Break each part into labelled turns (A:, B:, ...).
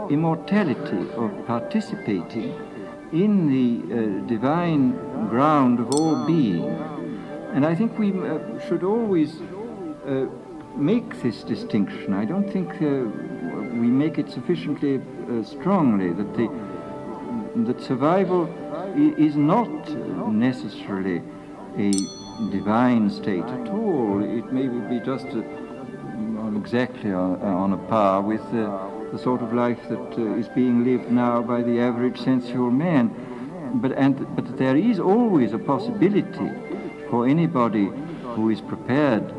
A: immortality, of participating in the divine ground of all being. And I think we should always make this distinction. I don't think we make it sufficiently strongly that survival is not necessarily a divine state at all. It may be just exactly on a par with the sort of life that is being lived now by the average sensual man. But there is always a possibility for anybody who is prepared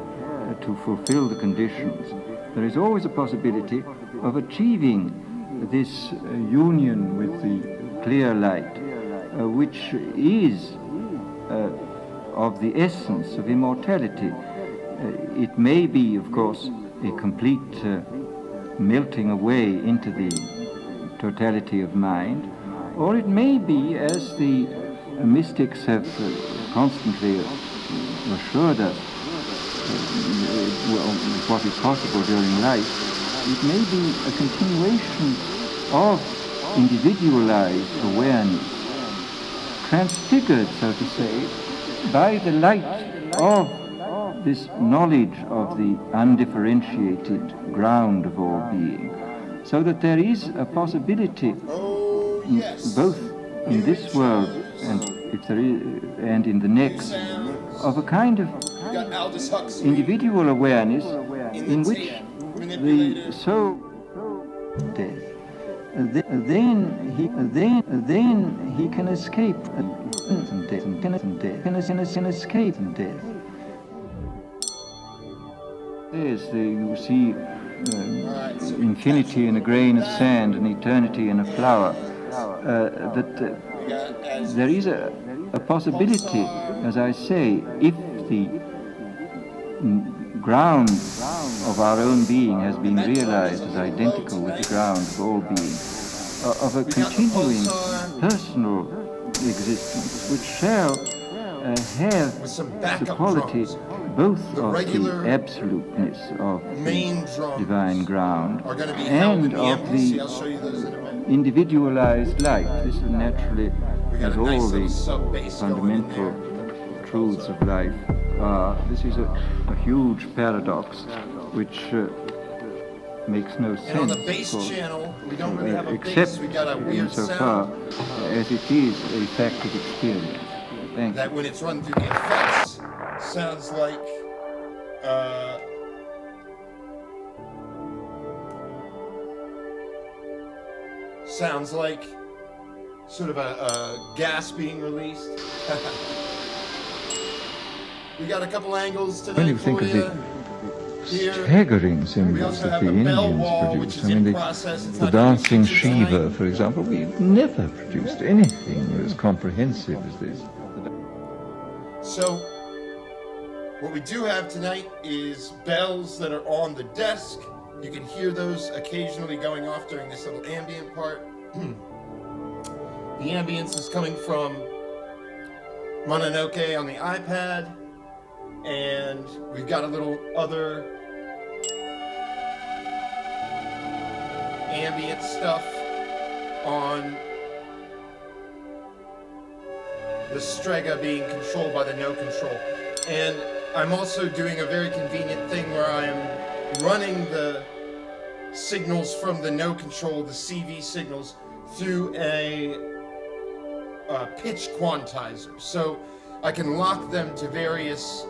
A: to fulfill the conditions. There is always a possibility of achieving this union with the clear light, which is of the essence of immortality. It may be, of course, a complete melting away into the totality of mind, or it may be, as the mystics have constantly assured us, what is possible during life, it may be a continuation of individualized awareness, transfigured, so to say, by the light of this knowledge of the undifferentiated ground of all being, so that there is a possibility, both in this world and if there is, and in the next, of a kind of individual awareness in which the soul death. Then he can escape death, can escape death. You see infinity in a grain of sand and eternity in a flower. There is a possibility, as I say, if the ground of our own being has been realized as identical with the ground of all being, of a continuing personal existence which shall have the quality both of the absoluteness of the divine ground and of the individualized life. This is naturally, as all the fundamental truths of life are. This is a huge paradox which makes no sense,
B: on the bass channel, we don't really have a bass, we got a weird
A: insofar
B: sound
A: as it is a fact of experience. Thank
B: that
A: you.
B: when it's run through the effects sounds like sort of a gas being released. We got a couple angles tonight.
A: When you think of the staggering symbols that the Indians produced, I mean, the dancing Shiva, for example, we've never produced anything as comprehensive as this.
B: So, what we do have tonight is bells that are on the desk. You can hear those occasionally going off during this little ambient part. The ambience is coming from Mononoke on the iPad, and we've got a little other ambient stuff on the Strega being controlled by the no control. And I'm also doing a very convenient thing where I am running the signals from the no control, the CV signals, through a pitch quantizer. So I can lock them to various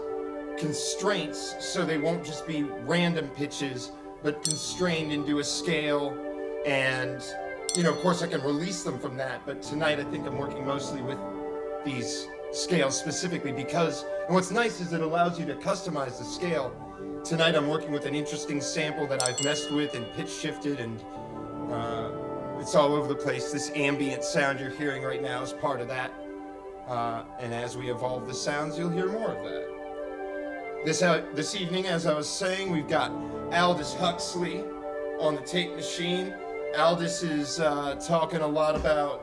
B: constraints so they won't just be random pitches, but constrained into a scale. And, you know, of course I can release them from that, but tonight I think I'm working mostly with these scales specifically because, and what's nice is it allows you to customize the scale. Tonight I'm working with an interesting sample that I've messed with and pitch shifted, and it's all over the place. This ambient sound you're hearing right now is part of that. And as we evolve the sounds, you'll hear more of that. This evening, as I was saying, we've got Aldus Huxley on the tape machine. Aldus is talking a lot about,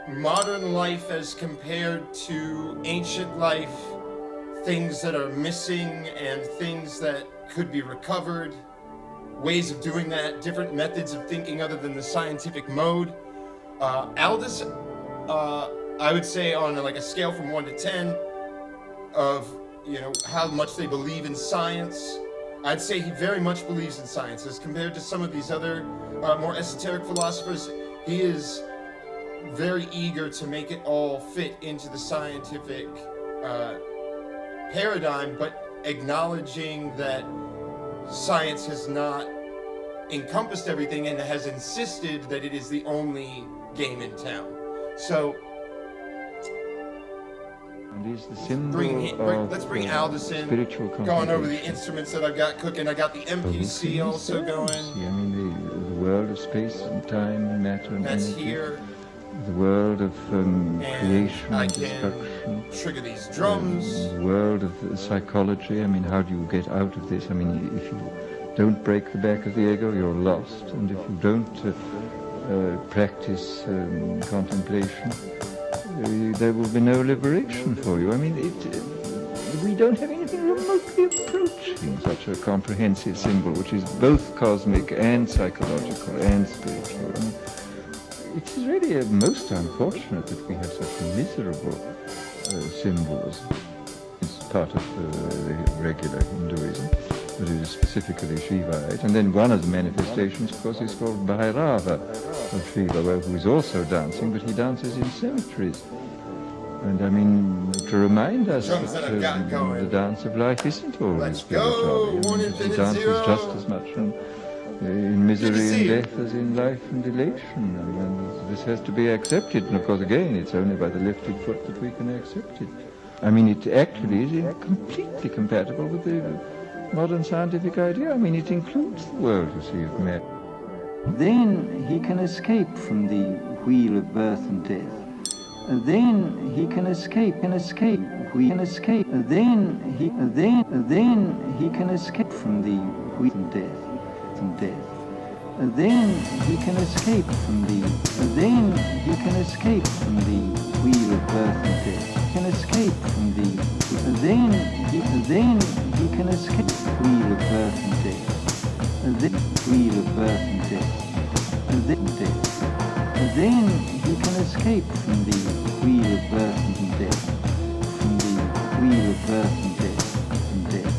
B: modern life as compared to ancient life, things that are missing and things that could be recovered, ways of doing that, different methods of thinking other than the scientific mode. Aldus, I would say on like a scale from 1 to 10 of, you know, how much they believe in science, I'd say he very much believes in science. As compared to some of these other more esoteric philosophers, he is very eager to make it all fit into the scientific paradigm, but acknowledging that science has not encompassed everything and has insisted that it is the only game in town. So
A: and is the symbol
B: let's bring Aldus in,
A: spiritual
B: going over the instruments that I've got cooking. I got the MPC also going.
A: I mean, the world of space and time and matter and
B: That's
A: energy.
B: here.
A: The world of creation
B: I
A: and
B: can
A: destruction.
B: trigger these drums.
A: The world of psychology. I mean, how do you get out of this? I mean, if you don't break the back of the ego, you're lost. And if you don't practice contemplation, there will be no liberation for you. I mean, we don't have anything remotely approaching such a comprehensive symbol, which is both cosmic and psychological and spiritual. I mean, it is really most unfortunate that we have such miserable symbols. It's part of the regular Hinduism, but it is specifically Shivite. And then one of the manifestations, of course, is called Bhairava of Shiva, who is also dancing, but he dances in cemeteries. And I mean, to remind us that the dance of life isn't always spiritual. He dances just as much in misery and death as in life and elation. And this has to be accepted. And of course, again, it's only by the lifted foot that we can accept it. I mean, it actually is completely compatible with the modern scientific idea. I mean, it includes the world, you see, of matter. Then he can escape from the wheel of birth and death. And then he can escape, we can escape. And then he can escape from the wheel of death and death. And then he can escape from the, then he can escape from the wheel of birth and death. Can escape from the, then he can escape the wheel of birth and death. And then wheel of birth and death. And then death. And then he can escape from the wheel of birth and death. From the wheel of birth and death. And death.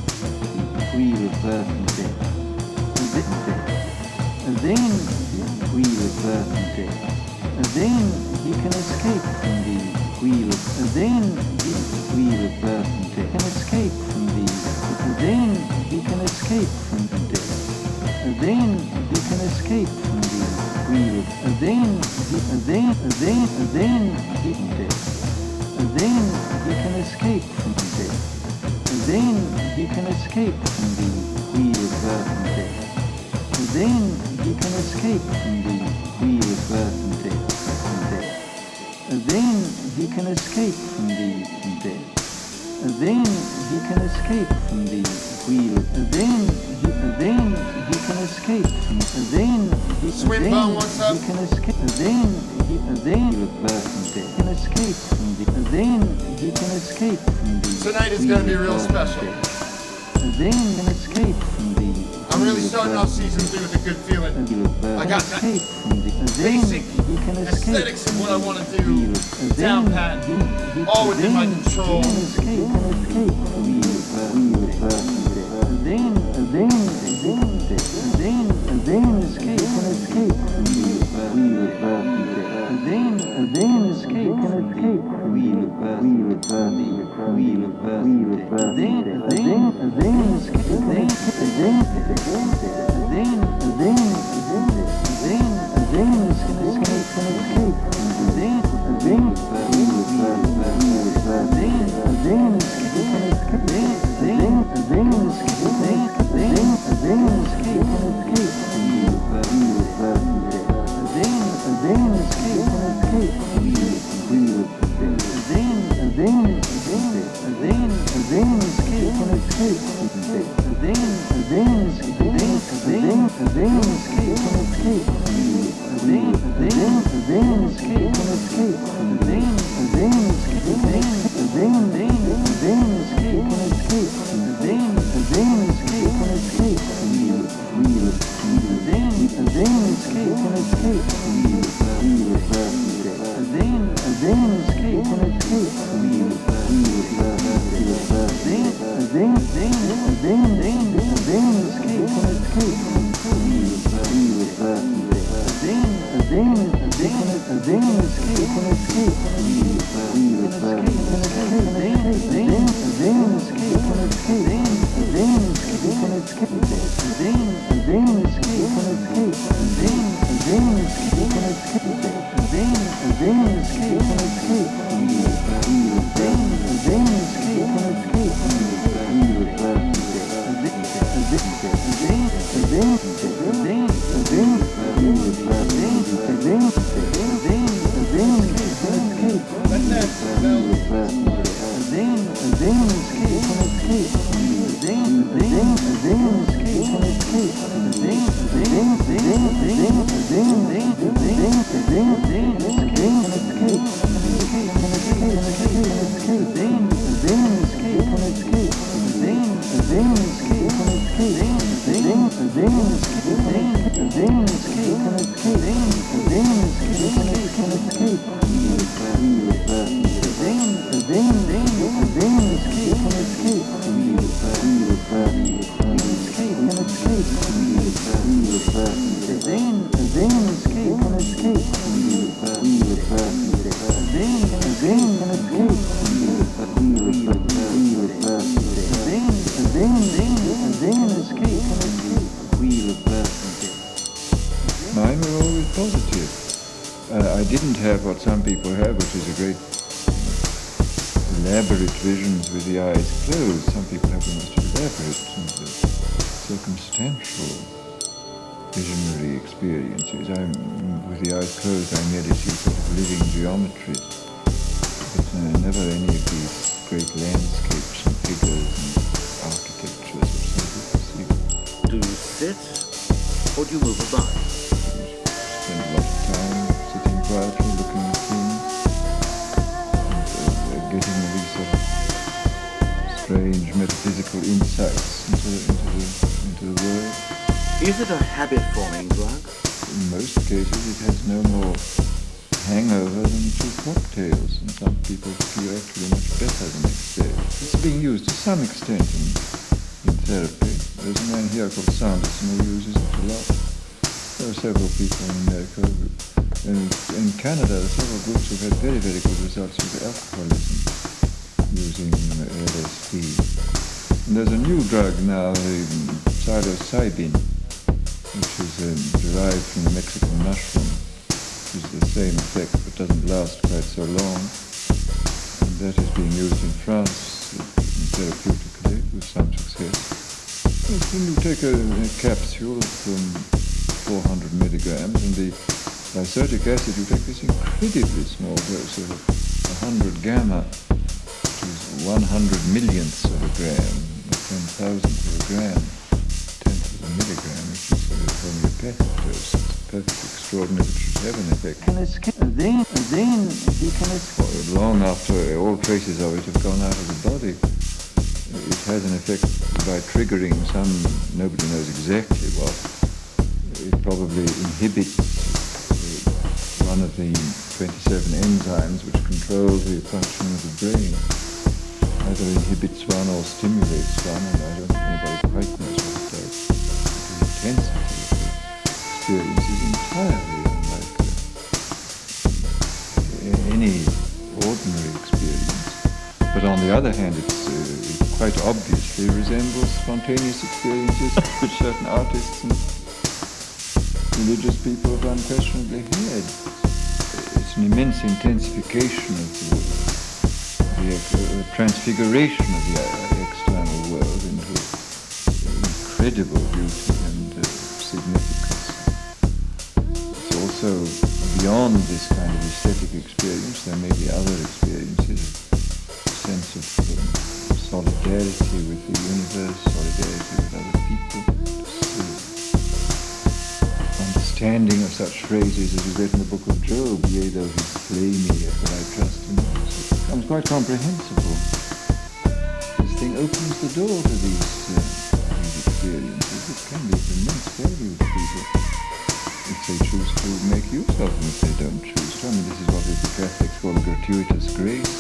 A: The wheel of birth and death. And then death. And then the wheel of birth and death. And then he can escape from the wheel of, and then the wheel of birth and death. Can escape from the, and then he can escape from the death. And then he can escape from the wheel of, and then he can death. And then he can escape from the death. And then he can escape from the wheel of birth and death. And then he can escape from the wheel of birth and death. And then he can escape from the death. And then he can escape from the wheel. And then he can escape from. And then he can escape. And then of birth and death. Can escape from the. And then he can escape from the.
B: Tonight is going to be real special.
A: And then he can escape from the.
B: I'm really starting off season 3 with a good feeling. I got that basic aesthetics of what I want to do down pat, all within my control.
A: Mine were always positive. I didn't have what some people have, which is a great elaborate visions with the eyes closed. Some people have the most elaborate and circumstantial visionary experiences. With the eyes closed, I merely see sort of living geometries, but never any of these great landscapes and figures and architectures which some people see.
C: Do you sit or do you move about?
A: Spend a lot of time sitting quietly, looking at things, and getting these sort of strange metaphysical insights into the world.
C: Is it a habit-forming drug?
A: In most cases, it has no more hangover than 2 cocktails, and some people feel actually much better the next day. It's being used to some extent in therapy. There's a man here called Sanderson who uses it a lot. There are several people in America. In Canada, there are several groups who've had very, very good results with alcoholism using LSD. And there's a new drug now, psilocybin, which is derived from the Mexican mushroom, which is the same effect but doesn't last quite so long. And that is being used in France therapeutically with some success. When you take a capsule from 400 milligrams, and the lysergic acid, you take this incredibly small dose of 100 gamma, which is 100 millionths of a gram, 10,000th of a gram, 10th of a milligram, which is a homeopathic dose. It's perfectly extraordinary that it should have an effect. Long after all traces of it have gone out of the body, it has an effect by triggering some, nobody knows exactly what. It probably inhibits one of the 27 enzymes which control the function of the brain. Either inhibits one or stimulates one, and I don't think anybody quite knows what it does. The intensity of the experience is entirely unlike any ordinary experience. But on the other hand, it quite obviously resembles spontaneous experiences which certain artists and religious people have unquestionably had. It's an immense intensification of the transfiguration of the external world into incredible beauty and significance. It's also beyond this kind of aesthetic experience. There may be other experiences, a sense of solidarity with the universe, solidarity with other people. Understanding of such phrases as is read in the book of Job, yea, though he slay me, yet will I trust him. It becomes quite comprehensible. This thing opens the door to these experiences. It can be of immense value to people. most of them if they don't choose to. I mean, this is what the Catholics call gratuitous grace.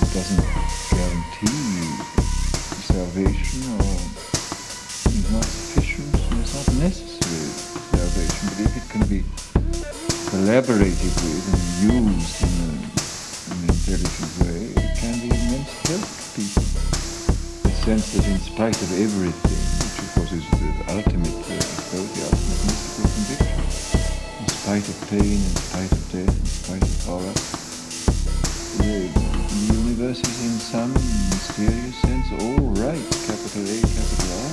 A: It doesn't guarantee you salvation, or it's not sufficient, and it's not necessary salvation, but if it can be collaborated with and used in an intelligent way, it can be immense help to people. The sense that in spite of everything, which of course is the ultimate mystical conviction, in spite of pain, in spite of death, in spite of horror, the universe is in some mysterious sense all right, capital A, capital R.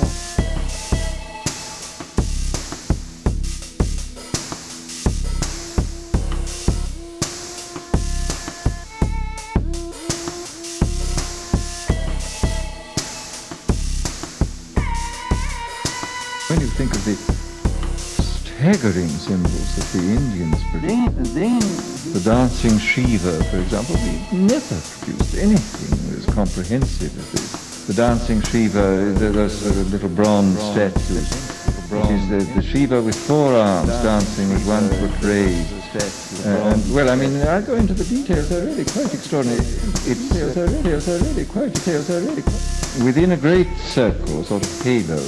A: When you think of the staggering symbols that the Indians produced, the dancing Shiva, for example, we never produced anything as comprehensive as this. The dancing Shiva, those little bronze statues, which is the Shiva with 4 arms dancing with 1 foot raised. Well, I mean, I'll go into the details. They're really quite extraordinary. Within a great circle, sort of halo,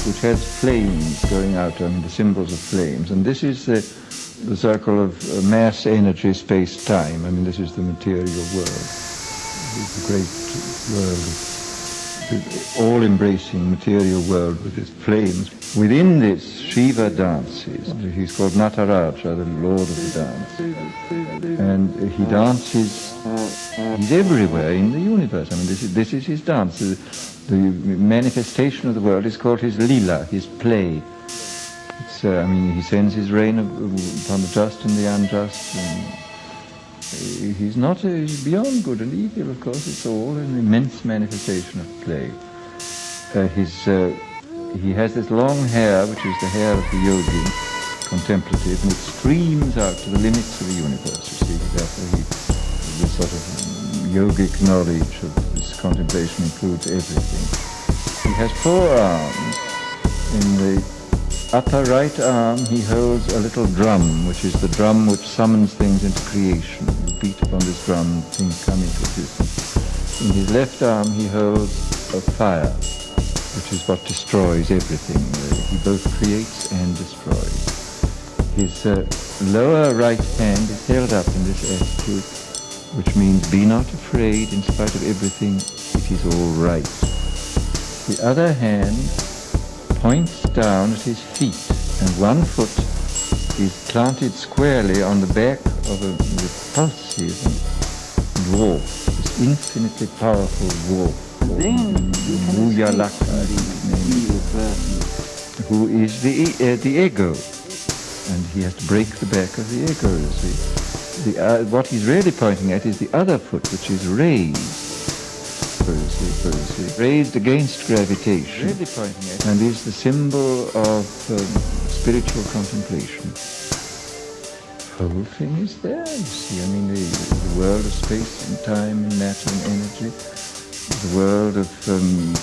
A: which has flames going out, I mean, the symbols of flames. And this is the circle of mass energy space-time. I mean, this is the material world. It's the great world, the all-embracing material world with its flames. Within this, Shiva dances. He's called Nataraja, the Lord of the Dance. And he dances, he's everywhere in the universe. I mean, this is his dance. The manifestation of the world is called his lila, his play. It's, I mean, he sends his rain upon the just and the unjust. And he's beyond good and evil, of course. It's all an immense manifestation of play. He has this long hair, which is the hair of the yogi, contemplative, and it streams out to the limits of the universe. You see, therefore this sort of yogic knowledge of this contemplation includes everything. He has 4 arms. In the upper right arm he holds a little drum, which is the drum which summons things into creation. You beat upon this drum, things come into existence. In his left arm he holds a fire, which is what destroys everything. He both creates and destroys. His lower right hand is held up in this attitude, which means be not afraid, in spite of everything, it is all right. The other hand points down at his feet, and 1 foot is planted squarely on the back of a repulsive dwarf, this infinitely powerful dwarf, Muyalaka, who is the ego, and he has to break the back of the ego, you see. What he's really pointing at is the other foot, which is raised, raised against gravitation, and is the symbol of spiritual contemplation. The whole thing is there, you see. I mean, the world of space and time and matter and energy, the world of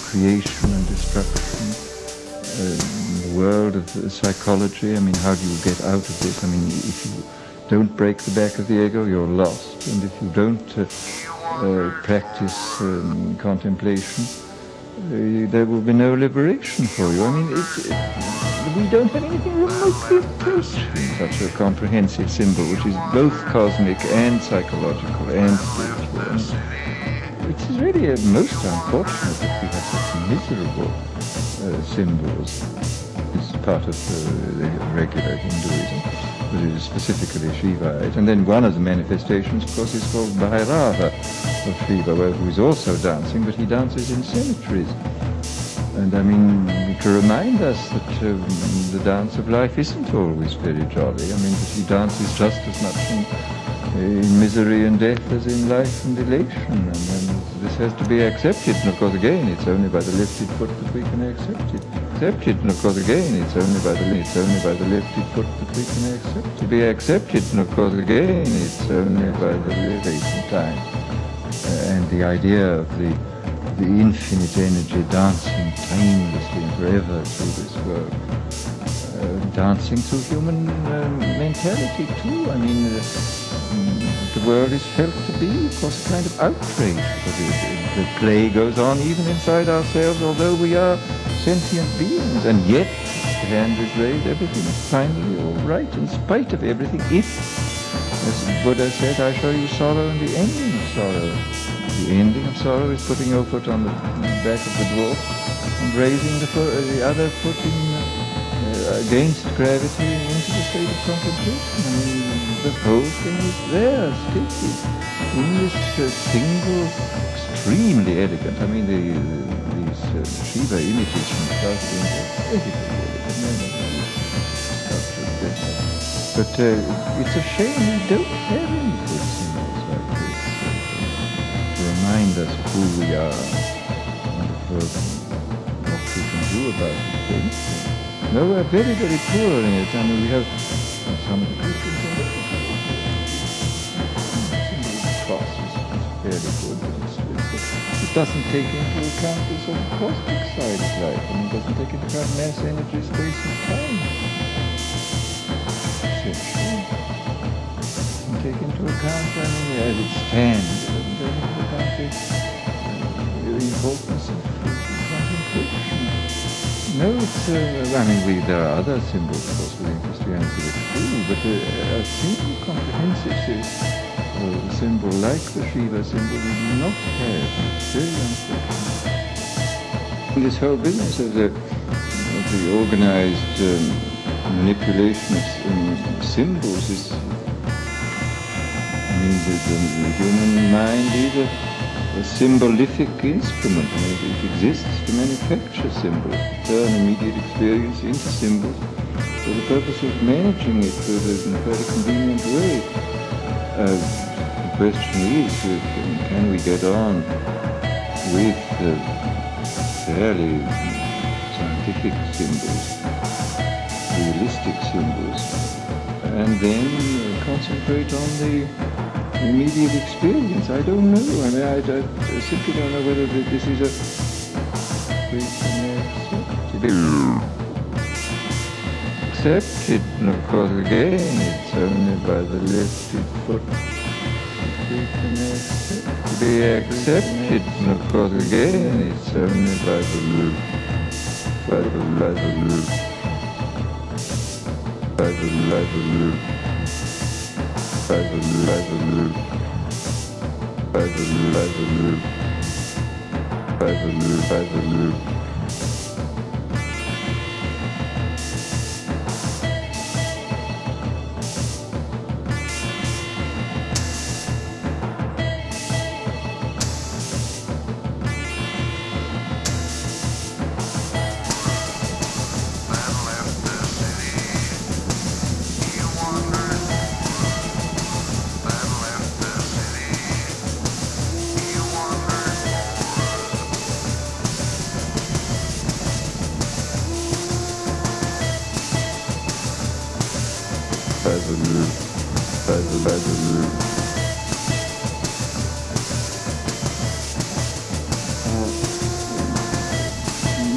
A: creation and destruction, the world of psychology. I mean, how do you get out of this? I mean, if you don't break the back of the ego, you're lost. And if you don't practice contemplation, there will be no liberation for you. I mean, we don't have anything remotely approaching such a comprehensive symbol, which is both cosmic and psychological and spiritual. And it is really most unfortunate that we have such miserable symbols. It's part of the regular Hinduism, but it is specifically Shivite. And then one of the manifestations, of course, is called Bhairava of Shiva, who is also dancing, but he dances in symmetries. And I mean, to remind us that the dance of life isn't always very jolly. I mean, that he dances just as much in misery and death as in life and elation. And this has to be accepted. And of course, again, it's only by the lifted foot that we can accept it. And of course, again, it's only by the lifted foot that we can accept it. To be accepted. And of course, again, it's only by the space and time. And the idea of the the infinite energy dancing timelessly and forever through this world. Dancing through human mentality too. I mean, the world is felt to be, of course, a kind of outrage, because the play goes on even inside ourselves, although we are sentient beings, and yet the hand is raised, everything is finally all right, in spite of everything, if, as Buddha said, I show you sorrow and the ending of sorrow. The ending of sorrow is putting your foot on the back of the dwarf and raising the other foot against gravity into the state of contemplation. I mean, the whole thing is there, stated in this single, extremely elegant. I mean, these Shiva images from Starfield are very, very elegant. But it's a shame we don't have any good symbols like this to remind us of who we are and of what we can do about the thing. No, we're very, very poor in it. I mean, we have some of the Christians cross is fairly good, but it doesn't take into account the sort of cosmic side of life. I mean, it doesn't take into account mass, energy, space, and time. Essentially. It doesn't take into account, I mean, as it stands. It doesn't take into account the importance of contemplation. No, it's, I mean, there are other symbols, of course, within Christianity that do, but a single comprehensive symbol like the Shiva symbol we do not have. It's very unfortunate. This whole business of the organized manipulation of symbols is, I mean, the human mind is a symbolific instrument. I mean, it exists to manufacture symbols, to turn immediate experience into symbols for the purpose of managing it in a very convenient way. The question is, can we get on with fairly scientific symbols, realistic symbols, and then concentrate on the immediate experience? I don't know. I mean, I simply don't know whether this is we can accept it. And of course, again, it's only by the lifted foot we can accept. To be accepted. And of course, again, it's only by the loop. By the loop. By the loop. By the loop. By the loop. By the loop.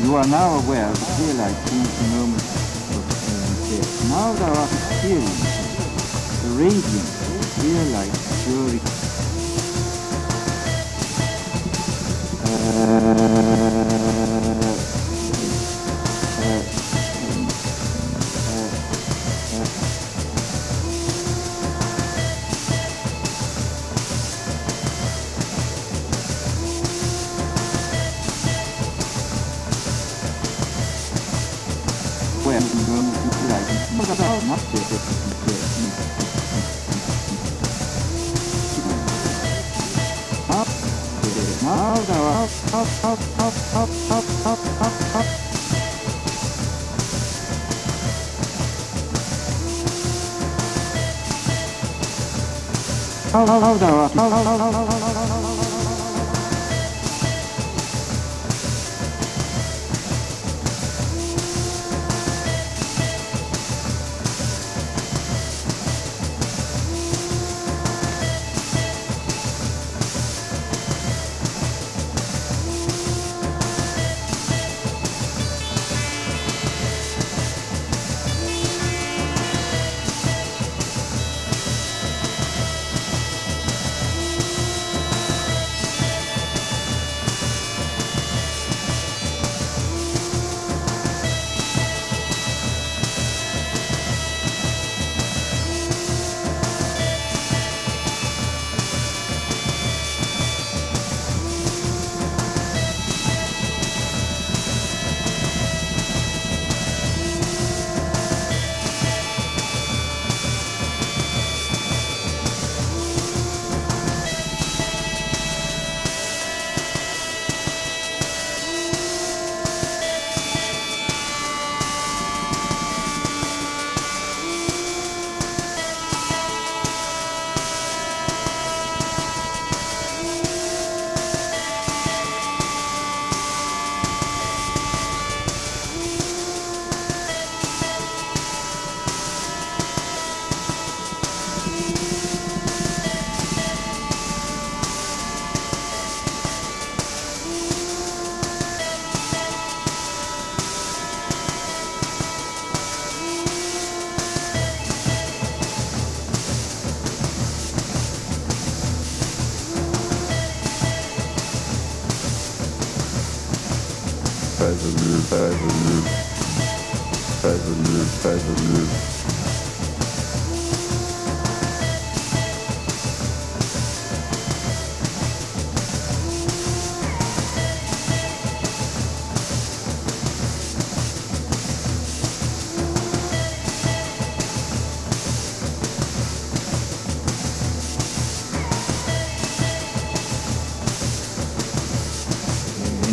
A: You are now aware of the clear light seems the moment of death. Now thou art experiencing the radiance of the clear light pure.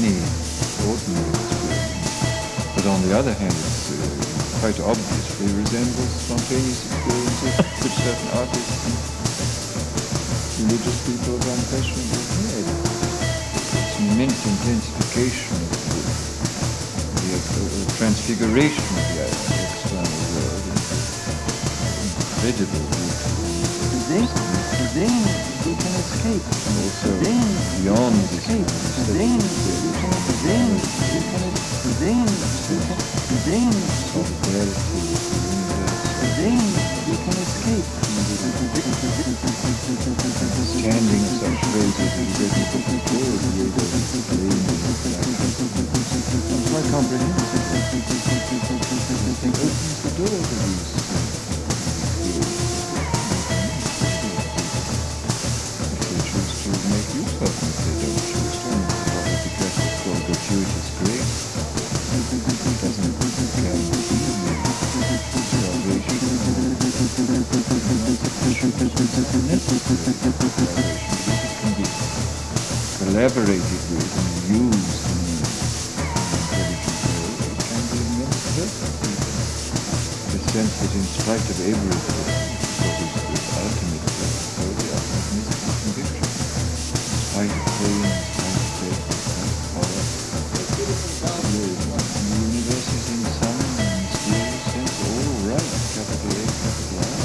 A: Any ordinary experience. But on the other hand, it's quite obviously resembles spontaneous experiences which certain artists and religious people have unquestionably had. It's an immense intensification of the transfiguration of the external world. Incredible beauty.
D: Then you can escape.
A: And also
D: Then
A: beyond
D: you
A: this
D: can escape. Then you can solidarity then you can escape.
A: Standing of such phrases is written for people quite comprehensive. I think opens the door to these if they choose to make use of them, if they don't choose to, and probably because it's called gratuitous grace. It doesn't guarantee collaborated with and used in the intelligent world, it can be immense help to people. The sense that in spite of everything, because it's the ultimate mystical conviction, in spite of pain, in spite of death, in spite of horror, the universe is in some mysterious sense all right, capital A, capital R.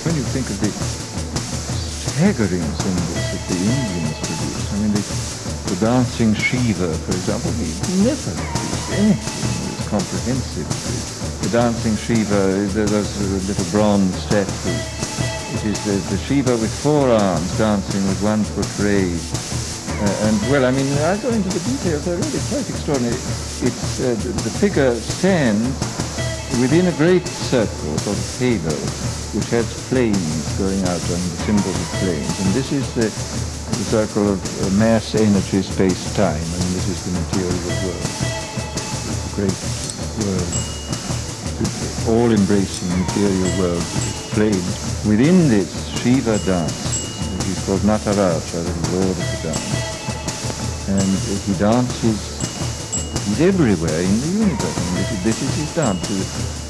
A: When you think of the staggering symbols that the Indians produce, I mean, the dancing Shiva, for example, we never produced anything as comprehensive. The dancing Shiva, those little bronze statues. It is the Shiva with 4 arms dancing with 1 foot raised. And, well, I mean, I'll go into the details. They're really quite extraordinary. It's, the figure stands within a great circle, sort of halo, which has flames going out on the symbols of flames. And this is the circle of mass energy space-time. I mean, this is the material world. It's a great world, all-embracing material world with flames. Within this, Shiva dances, which is called Nataraja, the lord of the dance. And he dances, he's everywhere in the universe. I mean, this is his dance.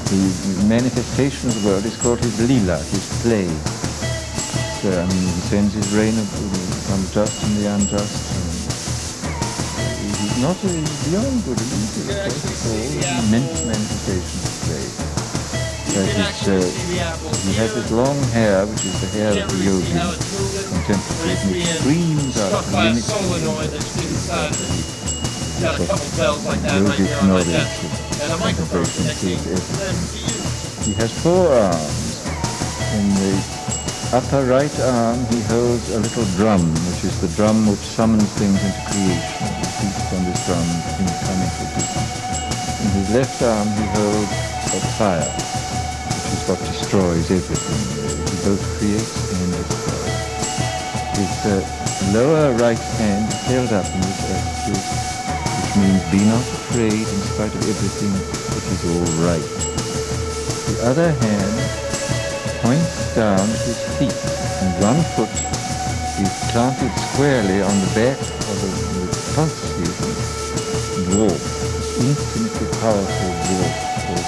A: The manifestation of the world is called his lila, his play. So, I mean, he sends his rain on the just and the unjust. And he's not beyond good and evil. It's all immense manifestation of play. He has this long hair, which is the hair of the yogi, contemplative, and it screams out the limits of
E: got a couple bells like that right there on my desk. And a microphone connecting.
A: He has 4 arms. In the upper right arm he holds a little drum, which is the drum which summons things into creation. He beats on this drum, things come into existence. In his left arm he holds a fire, which is what destroys everything. He both creates and destroys. His lower right hand is held up in this attitude, which means be not afraid in spite of everything, it is all right. The other hand points down at his feet, and 1 foot is planted squarely on the back of the pulsating dwarf, this infinitely powerful dwarf called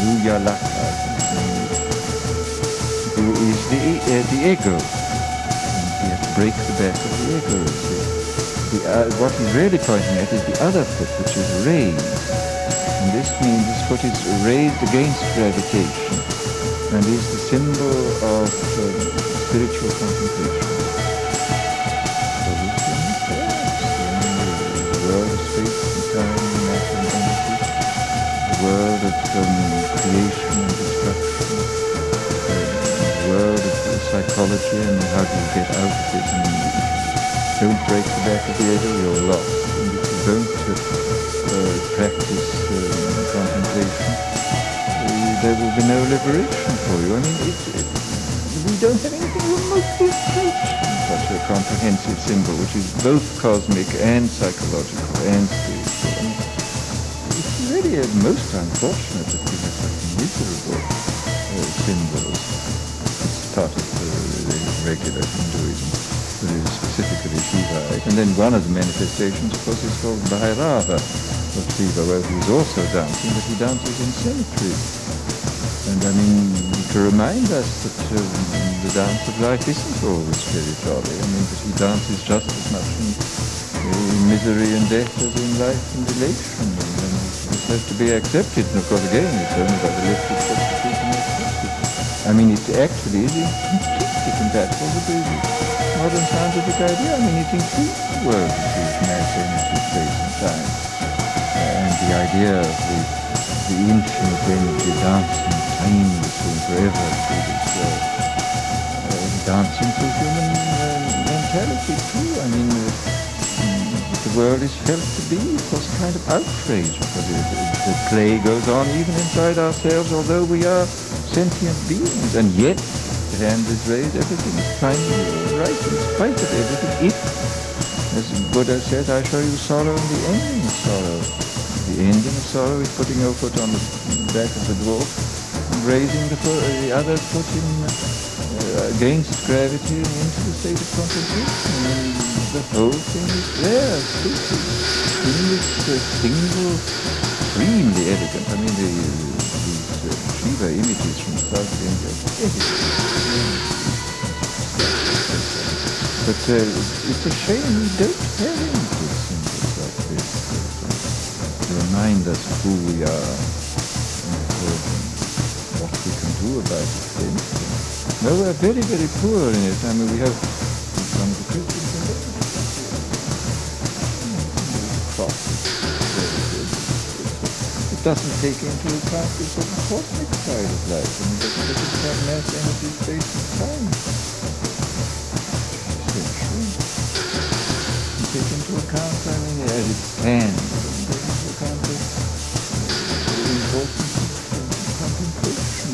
A: Nuyalaka, who is the ego. And he has to break the back of the ego. What he's really pointing at is the other foot, which is raised. And this means this foot is raised against gravitation and is the symbol of spiritual contemplation. So this is the world of space and time. world of creation and destruction, the world of psychology, and how do you get out of it? And if you don't break the back of the eagle, you're lost. And if you don't practice contemplation, there will be no liberation for you. I mean, we don't have anything remotely approaching such a comprehensive symbol, which is both cosmic and psychological and spiritual. And it's really most unfortunate that we have such miserable symbols. It's part of the regular Hinduism, specifically Shiva. And then one of the manifestations, of course, is called Bhairava of Shiva, where he is also dancing, but he dances in symmetry. And I mean, to remind us that the dance of life isn't always very jolly. I mean, that he dances just as much in misery and death as in life and elation. And this has to be accepted. And of course, again, it's only by the lifted substitution accepted. I mean, it actually is completely compatible with the modern scientific idea. I mean, it includes the world of mass, energy, space, and time. And the idea of the infinite energy dancing timelessly and forever through this world. Dancing through human mentality too. I mean, the world is felt to be, of course, a kind of outrage, because the play goes on even inside ourselves, although we are sentient beings, and yet the hand is raised, everything is finally right in spite of everything. If, as Buddha said, I show you sorrow and the ending of sorrow. The ending of sorrow is putting your foot on the back of the dwarf and raising the other foot against gravity and into the state of contemplation. And the whole thing is there, in this single, extremely elegant. I mean, these Shiva images from South India. But it's a shame we don't have images symbols like this to remind us of who we are and what we can do about it. No, we're very, very poor in it. I mean, we have one of the Christians in the cross. It doesn't take into account the sort of cosmic side of life. I mean, it doesn't have mass, energy, space, and time. Take into account, I mean, as it stands, and take into account the importance of contemplation.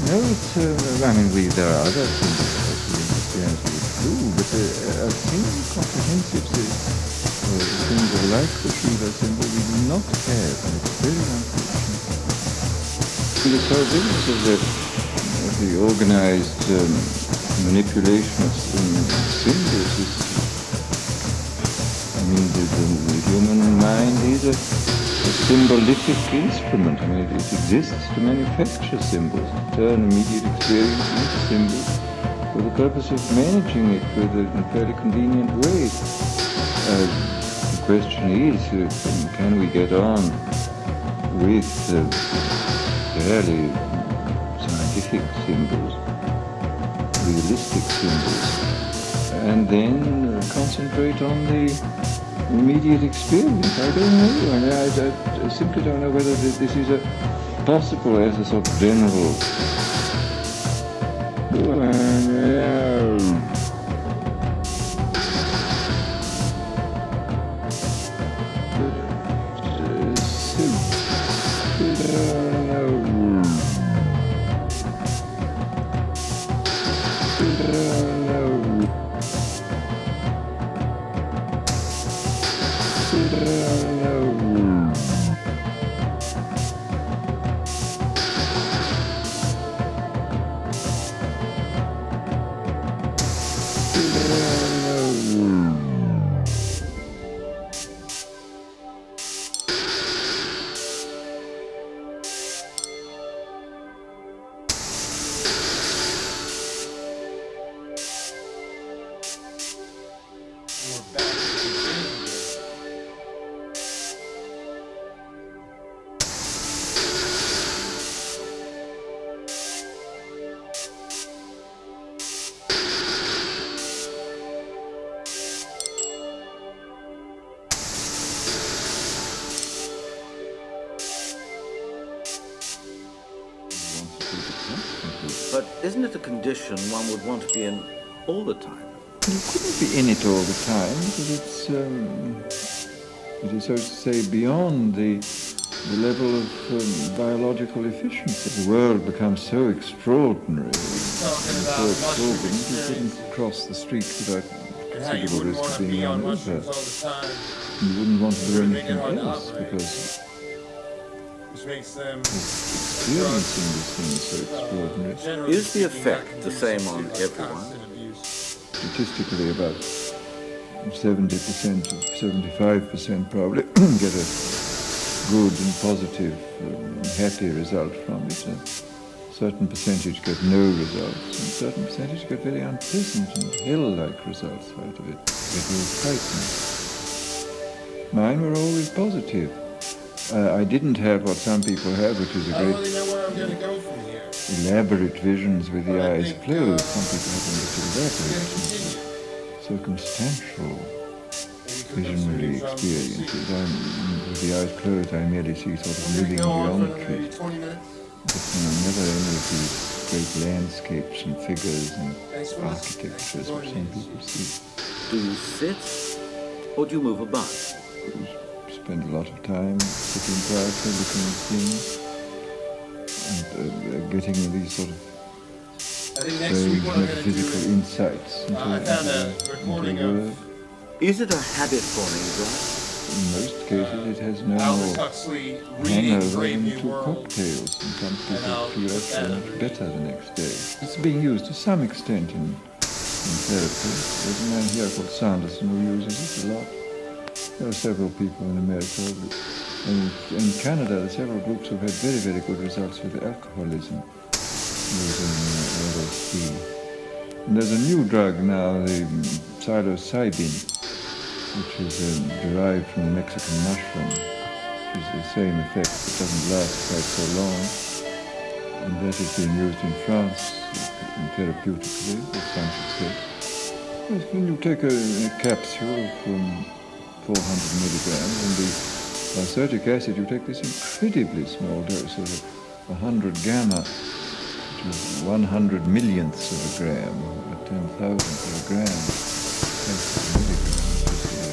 A: No, it's, I mean, there are other things that we understand to be true, but a single comprehensive symbol like the Shiva symbol we do not have, and it's very unfortunate. The business of the organized manipulation of symbols is, I mean, the human mind is a symbolific instrument. I mean, it exists to manufacture symbols, to turn immediate experience into symbols for the purpose of managing it in a fairly convenient way. The question is, can we get on with fairly scientific symbols, realistic symbols, and then concentrate on the immediate experience? I don't know. I simply don't know whether this is possible as a sort of general.
C: But isn't it a condition one would want to be in all the time?
A: You couldn't be in it all the time because it is, so to say, beyond the level of biological efficiency. The world becomes so extraordinary, so absorbent, you couldn't cross the street without considerable risk of being run over. You wouldn't want to do anything else because experiencing this thing is so extraordinary.
C: Is the effect the same on everyone?
A: Statistically, about 70% or 75% probably get a good and positive, happy result from it. A certain percentage get no results, and a certain percentage get very unpleasant and hell-like results out of it. Get all frightened. Mine were always positive. I didn't have what some people have, which is a
B: I don't
A: great
B: really know where I'm going to go from here.
A: elaborate visions with the
B: Well, I
A: eyes
B: think,
A: closed. Some people have them with
B: We're
A: elaborate,
B: going to continue.
A: circumstantial,
B: Maybe
A: visionary
B: cook up some
A: experiences. With the eyes closed, I merely see sort of
B: We're
A: living
B: going to go on for maybe
A: geometry.
B: 20 minutes.
A: But never any of these great landscapes and figures and
B: Thanks for listening.
A: architectures
B: Thanks for
A: which some
B: joining
A: people see.
C: Do you sit or do you move about?
A: Spend a lot of time sitting quietly, looking at things, and getting these sort of
B: I think next
A: strange
B: week what I'm going to do
A: metaphysical
B: is
A: insights
B: I found a recording
A: into a word.
B: of
C: Is it a habit-forming drug?
A: In most cases, it has no
B: Aldus
A: more
B: Huxley reading
A: hangover
B: Brave
A: than
B: New
A: 2
B: World.
A: cocktails, and some
B: And
A: people
B: I'll
A: feel
B: put that
A: actually much
B: underneath.
A: better the next day. It's being used to some extent in therapy. There's a man here called Sanderson who uses it a lot. There are several people in America, and in Canada, there are several groups who have had very, very good results with alcoholism using LSD. And there's a new drug now, the psilocybin, which is derived from the Mexican mushroom, which is the same effect. It doesn't last quite so long, and that is being used in France therapeutically, as some should say. Yes, when you take a capsule from 400 milligrams, and the lysergic acid, you take this incredibly small dose of 100 gamma, which is 100 millionths of a gram, or 10,000th of a gram.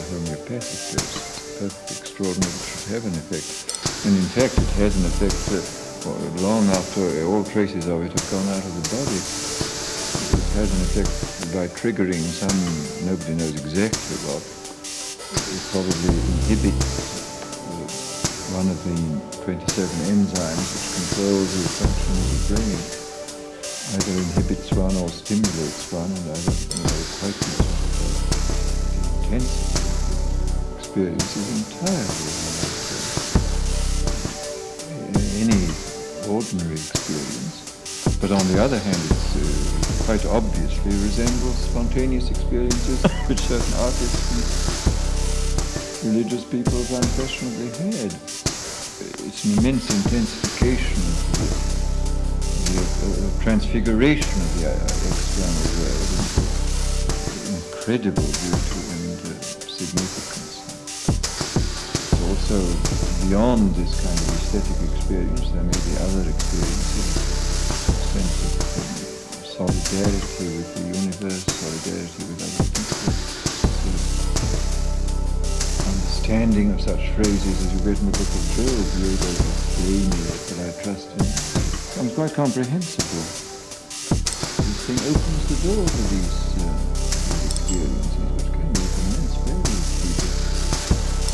A: Homeopathic dose, perfectly extraordinary, it should have an effect. And in fact, it has an effect long after all traces of it have gone out of the body. It has an effect by triggering some, nobody knows exactly what. It probably inhibits one of the 27 enzymes which controls the function of the brain. Either inhibits one or stimulates one, and I don't know quite the intensity experience is entirely unlike any ordinary experience. But on the other hand, it's quite obviously resembles spontaneous experiences which certain artists and religious people have unquestionably had. It's an immense intensification of the transfiguration of the external world into incredible beauty and significance. It's also beyond this kind of aesthetic experience, there may be other experiences, a sense of solidarity with the universe, solidarity with other people, understanding of such phrases as you get in the book of Job, you the flame that I trust in, becomes quite comprehensible. This thing opens the door to these experiences, which can be of immense value to people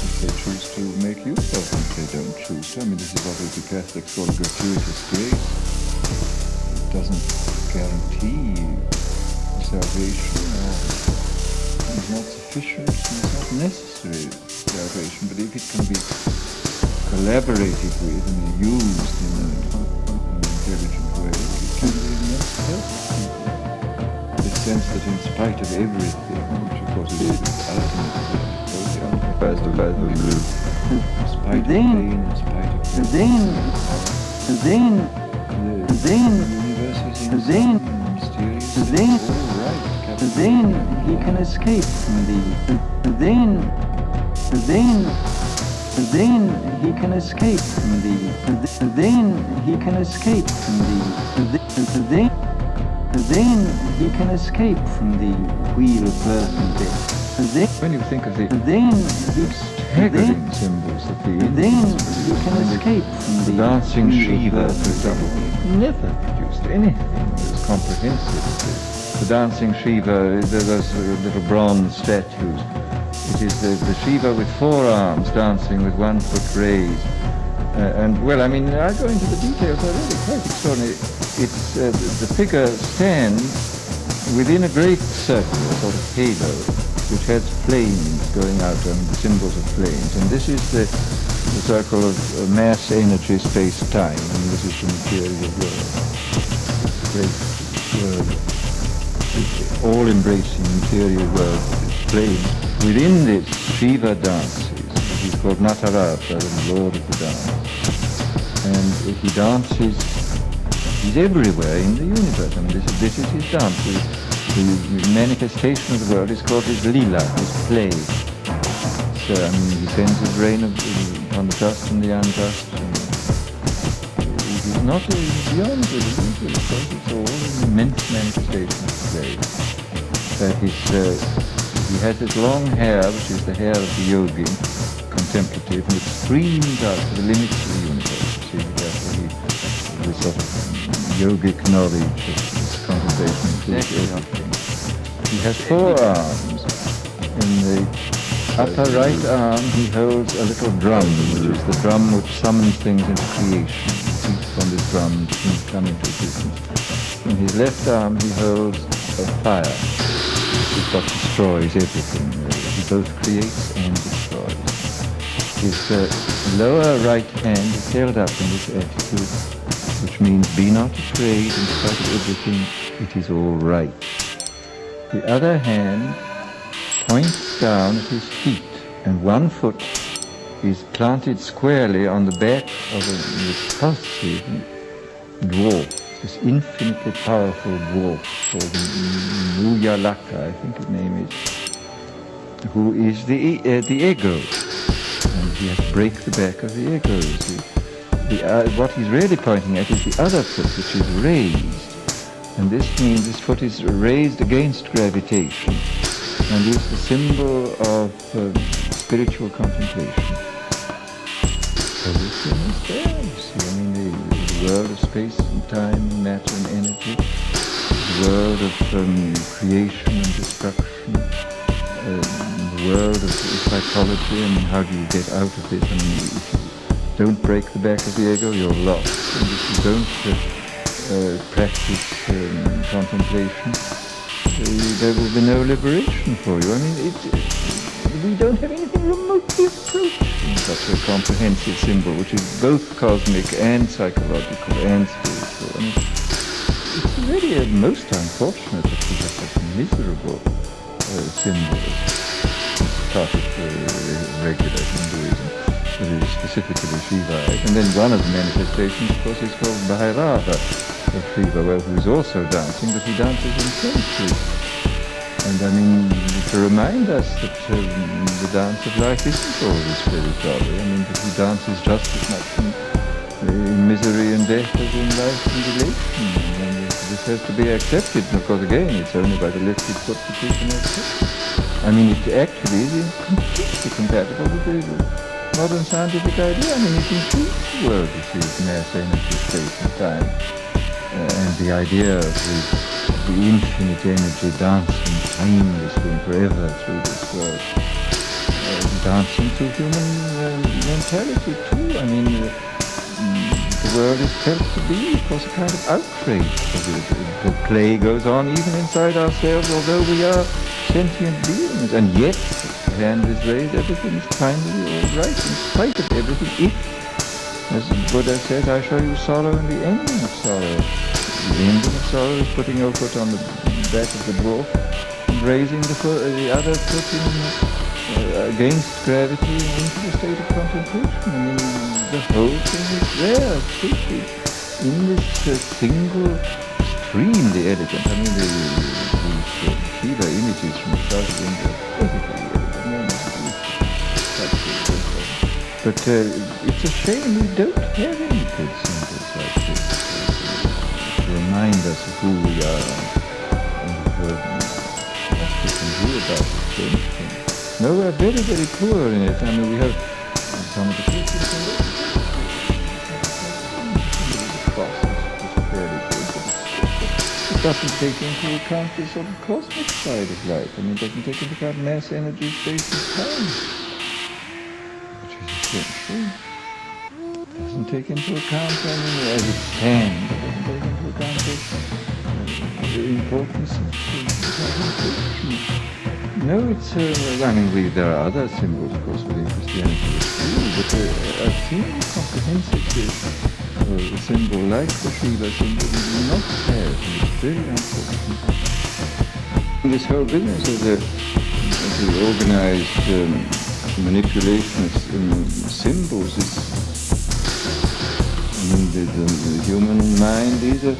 A: if they choose to make use of them. If they don't choose to, I mean, this is what we Catholics call gratuitous grace. It doesn't guarantee salvation, or it's not sufficient, it's not necessary salvation, but if it can be collaborated with and used in an intelligent way, it can be immense help to people. The sense that in spite of everything, which of course is ultimately in spite of pain, in spite of the universe is insane, mysterious, it's all right.
D: Then he can escape from the
A: then he can escape from then he can escape from then he can escape from the wheel of birth and death.
F: When you think of the
A: Then
F: staggering symbols that the
A: then
F: Indians
A: he can escape from
F: the
A: the
F: dancing
A: wheel of
F: Shiva,
A: birth
F: for
A: and
F: example,
A: death.
F: never produced anything as comprehensive. The dancing Shiva, those little bronze statues. It is the Shiva with 4 arms dancing with 1 foot raised. And well, I mean, I go into the details, they're really quite extraordinary. It's, the figure stands within a great circle, a sort of halo, which has flames going out and the symbols of flames. And this is the circle of mass energy space-time, and this is the material world. Great world, all-embracing material world flame. Within this, Shiva dances. He's called Nataraja, the Lord of the Dance. And he dances, he's everywhere in the universe. I mean, this is his dance. The manifestation of the world is called his lila, his play. So, I mean, he sends his rain on the just and the unjust. And he's not beyond the usual, because it's all an immense manifestation of play. He has his long hair, which is the hair of the yogi, contemplative, and it streams out to the limits of the universe. See, therefore this sort of yogic knowledge of this contemplation includes everything. He has 4 arms. In the upper right arm he holds a little drum, which is the drum which summons things into creation. Beats on this drum, things come into existence. In his left arm he holds a fire. It's what destroys everything. He both creates and destroys. His lower right hand is held up in this attitude, which means be not afraid, in spite of everything, it is all right. The other hand points down at his feet, and 1 foot is planted squarely on the back of a repulsive dwarf. This infinitely powerful dwarf called Muyalaka, I think his name is, who is the ego, and he has to break the back of the ego. What he's really pointing at is the other foot, which is raised, and this means this foot is raised against gravitation, and is the symbol of spiritual contemplation. Everything is there, you see. I mean, the world of space and time, matter and energy, the world of creation and destruction, the world of psychology, and how do you get out of it? I mean, if you don't break the back of the ego, you're lost. And if you don't practice contemplation, there will be no liberation for you. I mean, we don't have anything remotely approaching such a comprehensive symbol, which is both cosmic and psychological and spiritual. I mean, it's really most unfortunate that we have such miserable symbols. It's part of regular Hinduism, very specifically Shiva. And then one of the manifestations, of course, is called Bhairava of Shiva, who is also dancing, but he dances intensely. And I mean, to remind us that the dance of life isn't always very jolly. I mean, that he dances just as much in misery and death as in life and elation. And this has to be accepted. And of course, again, it's only by the lifted foot that we can accept it. I mean, it actually is completely compatible with the modern scientific idea. I mean, it includes the world, you see, mass, energy, space and time. And the idea of the infinite energy dancing timelessly and forever through this world. Dancing through human mentality too. I mean, the world is felt to be, of course, a kind of outrage. The play goes on even inside ourselves, although we are sentient beings. And yet, the hand is raised, everything is finally all right, in spite of everything. If, as the Buddha says, I show you sorrow and the ending of sorrow. The ending of sorrow is putting your foot on the back of the dwarf and raising the other foot against gravity into the state of contemplation. I mean, the whole thing is there, totally, in this single, extremely elegant. I mean, these Shiva images from the south of India are perfectly elegant. But it's a shame we don't have any good symbols like this to remind us of who we are and what we can do about it. No, we're very, very poor in it. I mean, we have some of the pieces in it. The cross is fairly good, but it doesn't take into account the sort of cosmic side of life. I mean, it doesn't take into account mass, energy, space, and time. Doesn't take into account, I mean, as it stands, it doesn't take into account the importance of the. No, it's, I mean, there are other symbols, of course, within Christianity too, but a single comprehensive symbol like the Shiva symbol we do not have, and it's very unfortunate. This whole business of the organized manipulation of symbols is, I mean, the human mind is a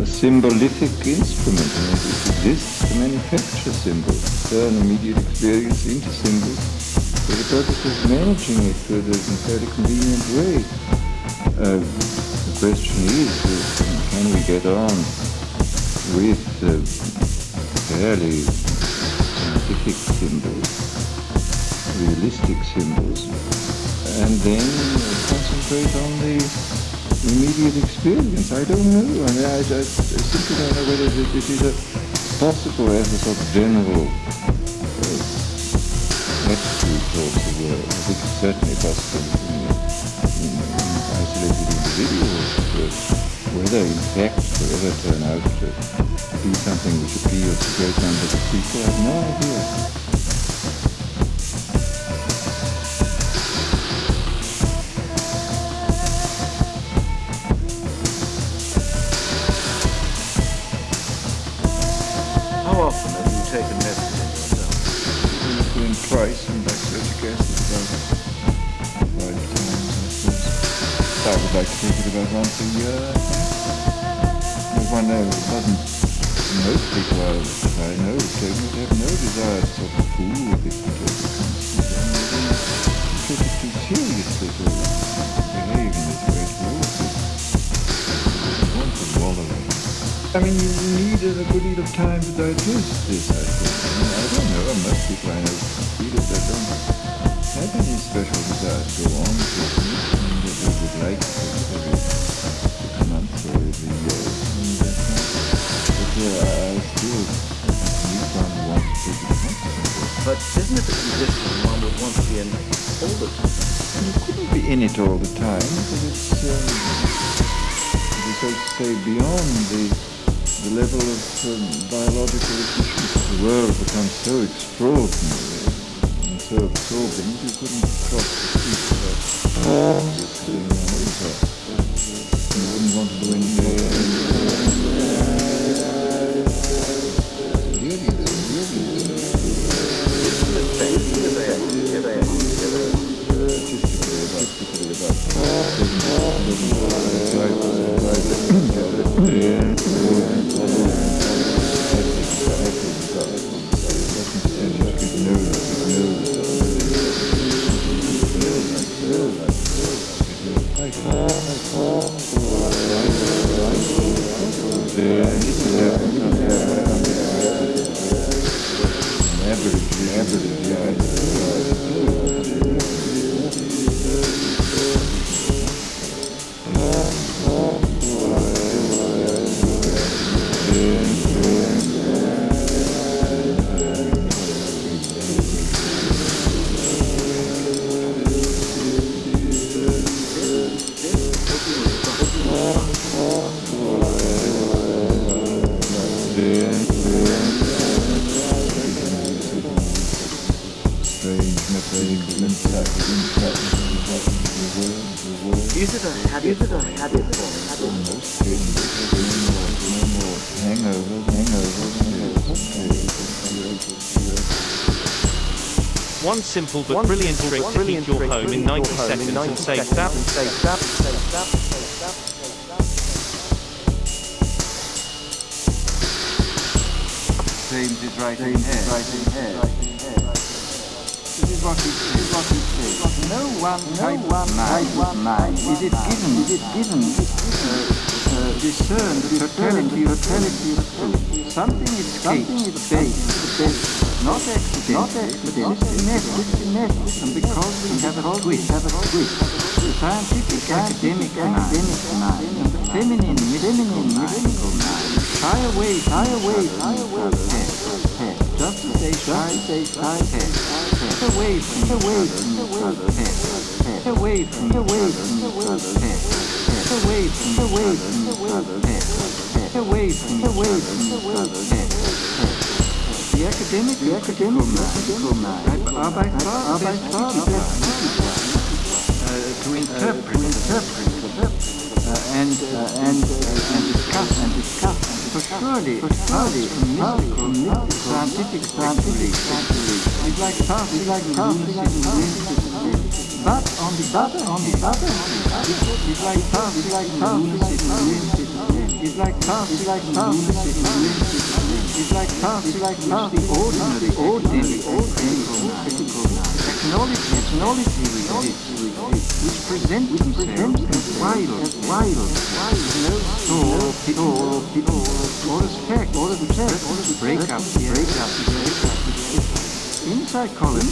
F: symbolific instrument. I mean, it exists to manufacture symbols, turn immediate experience into symbols for the purpose of managing it in a fairly convenient way. The question is, can we get on with fairly scientific symbols, realistic symbols, and then concentrate on the immediate experience? I don't know. I mean, I simply don't know whether this is possible as a sort of general attitude towards the world. I think it's certainly possible in isolated individuals, whether in fact will ever turn out to be something which appeals to great numbers of people, I have no idea. Twice, and that's what you guess it's about 5 times, I suppose. I would like to take it about once a year, I think. There's one there that doesn't, most people I know certainly have no desire to sort of fool with this particular constant. They take it too seriously to behave in this way towards it. They want to wallow in it. I mean, you need a good deal of time to digest this, I think. I don't know, most people I know feel that they don't have any special desire to go on with it. I mean, that they would like to every 6 months or every year, something like that. But I still need one who wants to take it constantly.
C: But isn't it the condition one would want to be in all the time?
F: You couldn't be in it all the time, because it's, so to say, beyond the level of biological efficiency. The world becomes so extraordinary and so absorbing, you couldn't cross the street without doing over. You wouldn't want to do anything.
C: Is it a habit form?
G: One simple but brilliant trick to heat your home in 90 seconds and save sap.
A: James is right in here. This is what he says. No one type of mind is it given discern the totality of truth. Something escapes the base. Not accidentally, but systematic. And because we have a twist, the scientific academic mind and the feminine mystical mind shy away from each other's head, just as they shy away from each other's head, away from each other's head, away from each other's head, away from each other's head. The academic mind are by far to interpret and discuss. For surely, mystical, scientific speculation is like passing lunacy. But on the other hand, it's like passing lunacy. It's like passing lunacy. It's like passing the ordinary critical technology which present themselves as wild, no soul, or a break up. In psychology,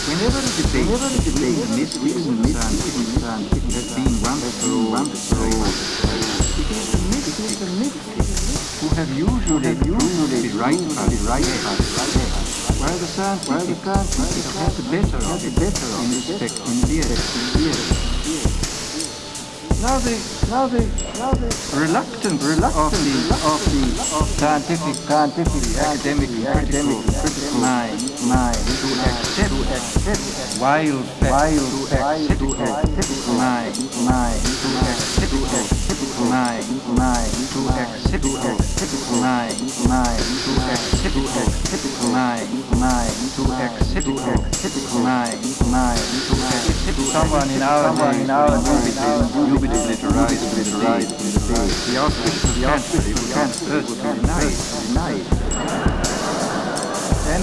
A: whenever a debate between the mystics and the scientific has been once for all, it is the mystics who have usually been right about it, while the scientific have the better of it in respect to theory. Now the reluctance of the scientific academic critical mind to accept wild facts, to accept mind, to accept mind, to accept mind, to accept mind, to accept mind, to accept someone in our name. Literarize the Archbishop of Canterbury who can't first deny it. And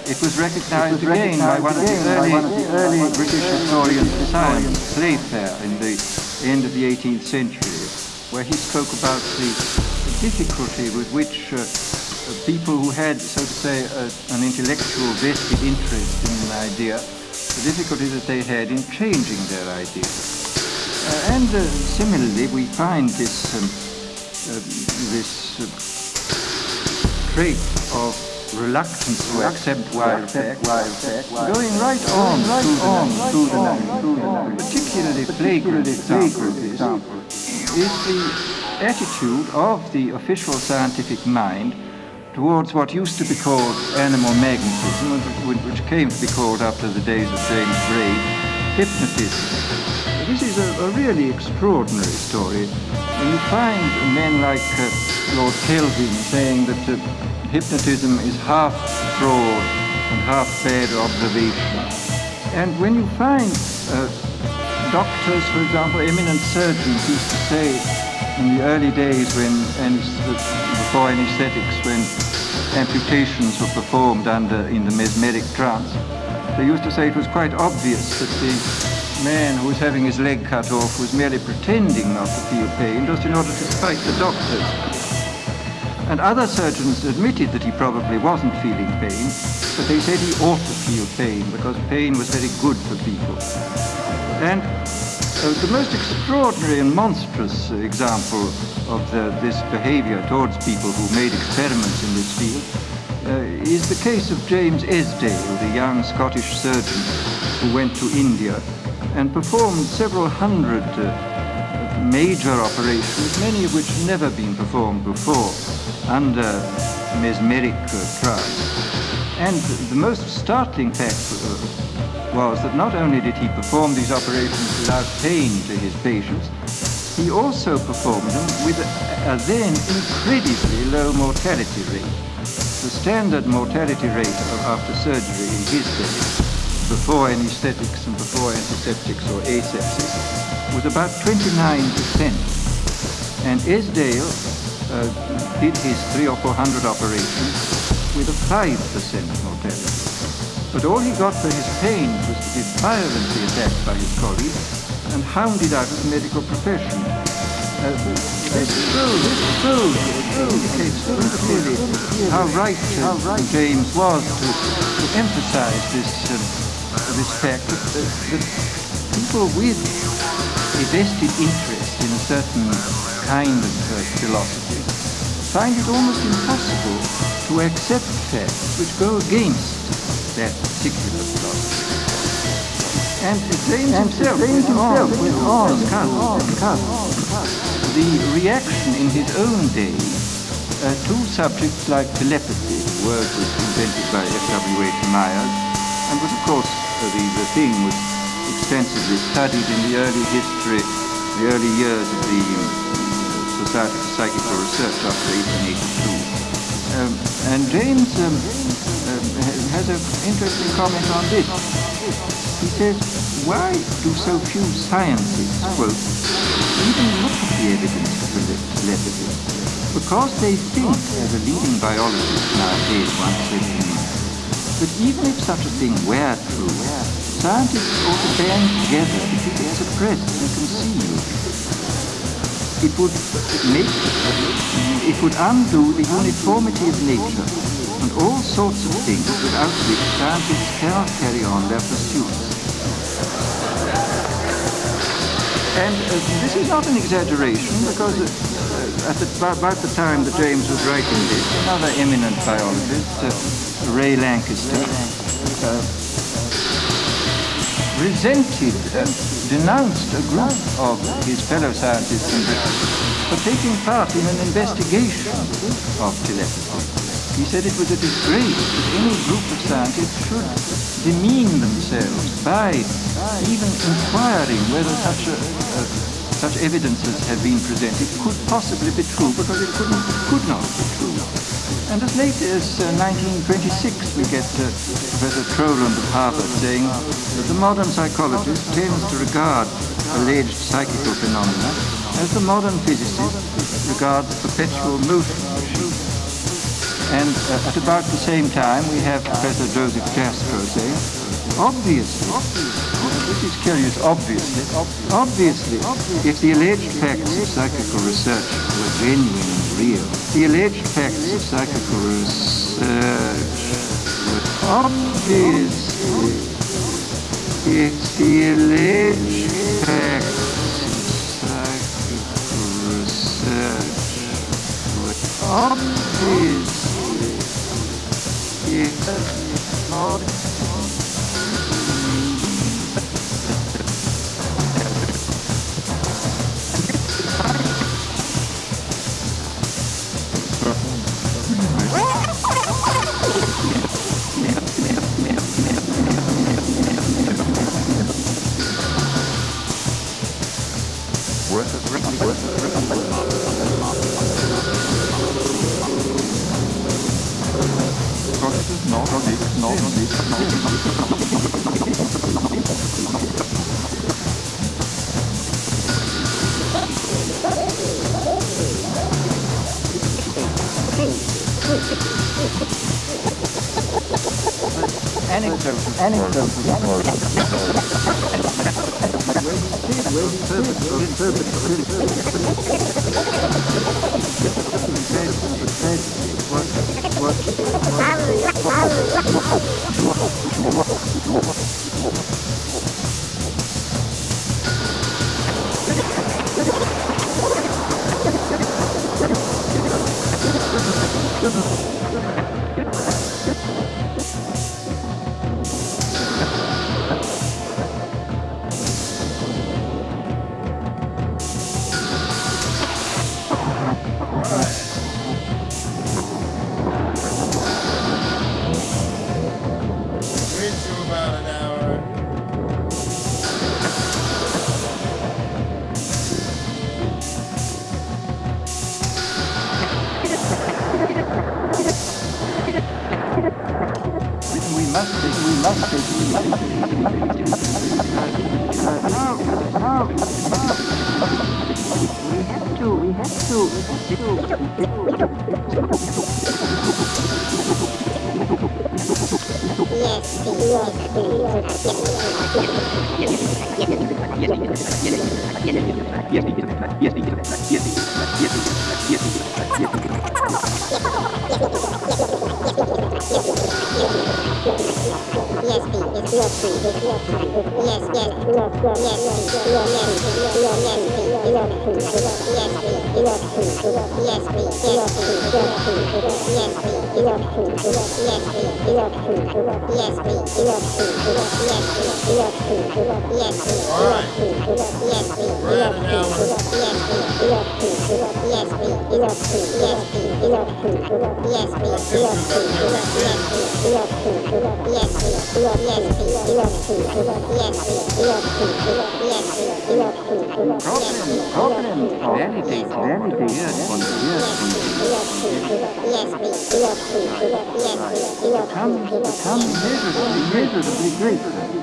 A: it was recognized again by one of the early British historians of science, Playfair, in the end of the 18th century, where he spoke about the difficulty with which people who had, so to say, an intellectual vested interest in an idea, the difficulty that they had in changing their ideas. And similarly, we find this trait of reluctance to accept wild facts going right on through the night. Particularly flagrant example of this is the attitude of the official scientific mind towards what used to be called animal magnetism, which came to be called after the days of James Gray, hypnotism. This is a really extraordinary story. When you find men like Lord Kelvin saying that hypnotism is half fraud and half bad observation. And when you find doctors, for example, eminent surgeons used to say in the early days before anesthetics, when amputations were performed in the mesmeric trance, they used to say it was quite obvious that the man who was having his leg cut off was merely pretending not to feel pain just in order to spite the doctors. And other surgeons admitted that he probably wasn't feeling pain, but they said he ought to feel pain because pain was very good for people. And the most extraordinary and monstrous example of this behavior towards people who made experiments in this field is the case of James Esdale, the young Scottish surgeon who went to India and performed several hundred major operations, many of which had never been performed before, under mesmeric trance. And the most startling fact was that not only did he perform these operations without pain to his patients, he also performed them with a then incredibly low mortality rate. The standard mortality rate after surgery in his day, before anesthetics and before antiseptics or asepsis, was about 29%. And Esdale did his 300 or 400 operations with a 5% mortality. But all he got for his pains was to be violently attacked by his colleagues and hounded out of the medical profession. This indicates very clearly how right James was to emphasize this fact that people with a vested interest in a certain kind of philosophy find it almost impossible to accept facts which go against that particular philosophy. And James himself went on the reaction in his own day to subjects like telepathy. The word was invented by F.W.H. Myers and was, of course, the thing was extensively studied in the early history, the early years of the Society for Psychical Research after 1882. And James has an interesting comment on this. He says, why do so few scientists, quote, even look at the evidence for telepathy? Because they think, as a leading biologist nowadays once said to me, that even if such a thing were true, scientists ought to band together to keep it suppressed and concealed. It would undo the uniformity of nature and all sorts of things without which scientists cannot carry on their pursuits. And this is not an exaggeration, because about the time that James was writing this, another eminent biologist, Ray Lancaster, resented and denounced a group of his fellow scientists in Britain for taking part in an investigation of telepathy. He said it was a disgrace that any group of scientists should demean themselves by even inquiring whether such evidences had been presented could possibly be true, because it could not be true. And as late as 1926 we get Professor Troland of Harvard saying that the modern psychologist tends to regard alleged psychical phenomena as the modern physicist regards perpetual motion machine. And at about the same time we have Professor Joseph Castro saying, obviously, this is curious, obviously, if the alleged facts of psychical research were genuine and real, the alleged facts of psychical research were obviously, if the alleged facts of psychical research were obviously,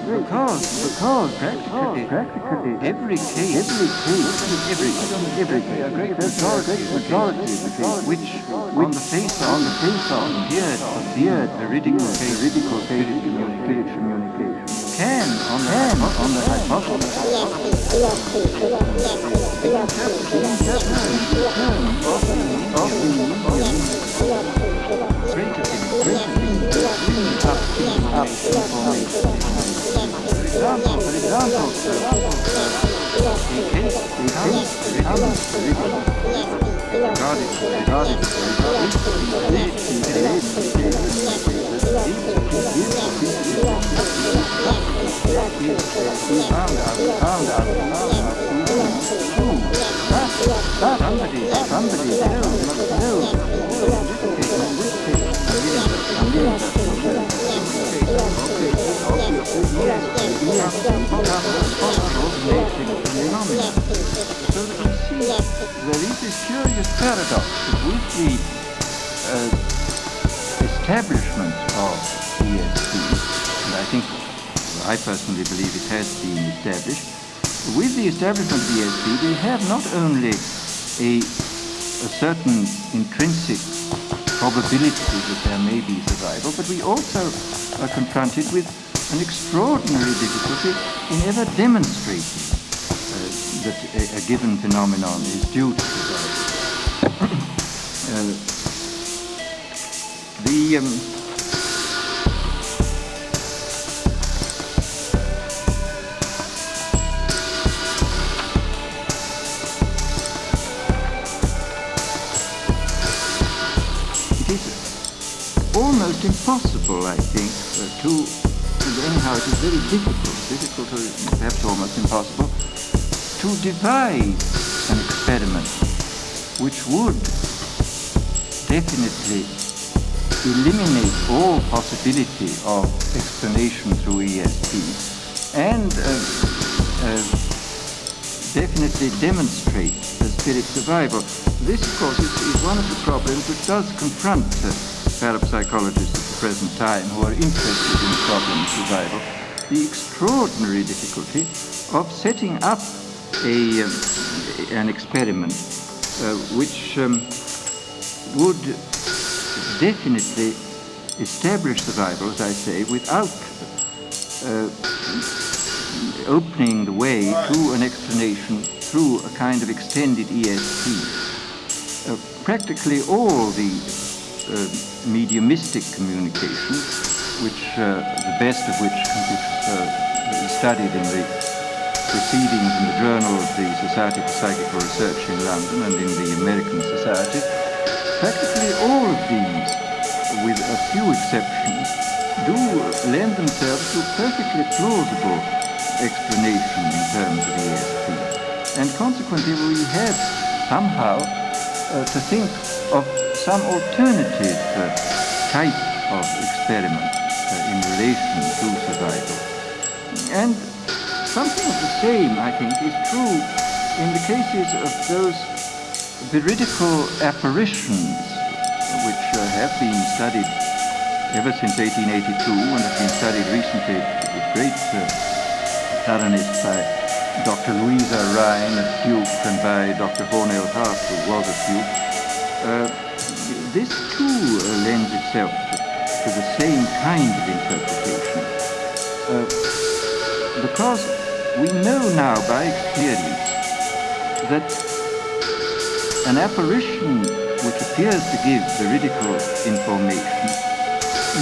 A: Because practically every case, a great majority of the case, which on the face of appeared veridical case communication, can on the hypothesis there is this curious paradox with the establishment of ESP, and I personally believe it has been established. With the establishment of ESP, we have not only a certain intrinsic probability that there may be survival, but we also are confronted with an extraordinary difficulty in ever demonstrating that a given phenomenon is due to survival. It is almost impossible, I think, anyhow it is very difficult or perhaps almost impossible, to devise an experiment which would definitely eliminate all possibility of explanation through ESP and definitely demonstrate the spirit survival. This, of course, is one of the problems which does confront parapsychologists at the present time who are interested in the problem of survival. The extraordinary difficulty of setting up an experiment which would definitely establish survival, as I say, without opening the way to an explanation through a kind of extended ESP. Practically all the mediumistic communications, which the best of which can be studied in the proceedings in the Journal of the Society for Psychical Research in London and in the American Society, practically all of these, with a few exceptions, do lend themselves to perfectly plausible explanation in terms of ESP. And consequently, we had somehow to think of some alternative type of experiment in relation to survival. And something of the same, I think, is true in the cases of those veridical apparitions which have been studied ever since 1882 and have been studied recently with great thoroughness by Dr. Louisa Rhine at Duke and by Dr. Hornell Hart, who was at Duke, this too lends itself to the same kind of interpretation. Because we know now by experience that an apparition which appears to give veridical information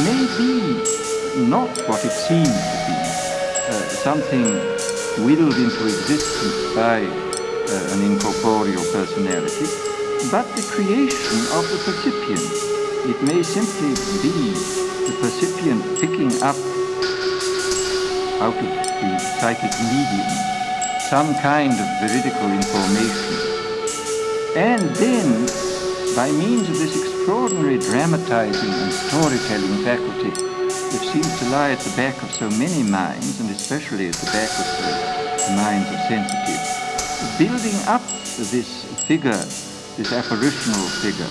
A: may be not what it seems to be, something willed into existence by an incorporeal personality, but the creation of the percipient. It may simply be the percipient picking up out of the psychic medium some kind of veridical information. And then, by means of this extraordinary dramatizing and storytelling faculty, which seems to lie at the back of so many minds, and especially at the back of the minds of sensitives, building up this figure, this apparitional figure.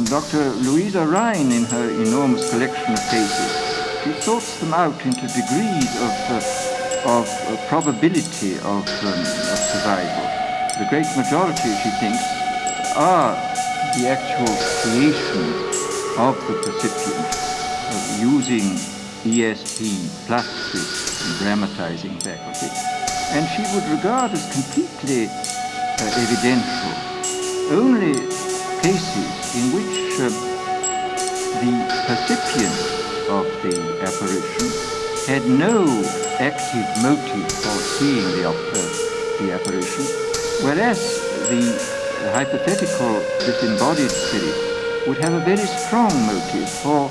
A: Dr. Louisa Rhine, in her enormous collection of cases, she sorts them out into degrees of probability of survival. The great majority, she thinks, are the actual creation of the percipient, using ESP plus this dramatizing faculty. And she would regard as completely evidential only cases in which the percipient of the apparition had no active motive for seeing the apparition, whereas the hypothetical disembodied spirit would have a very strong motive for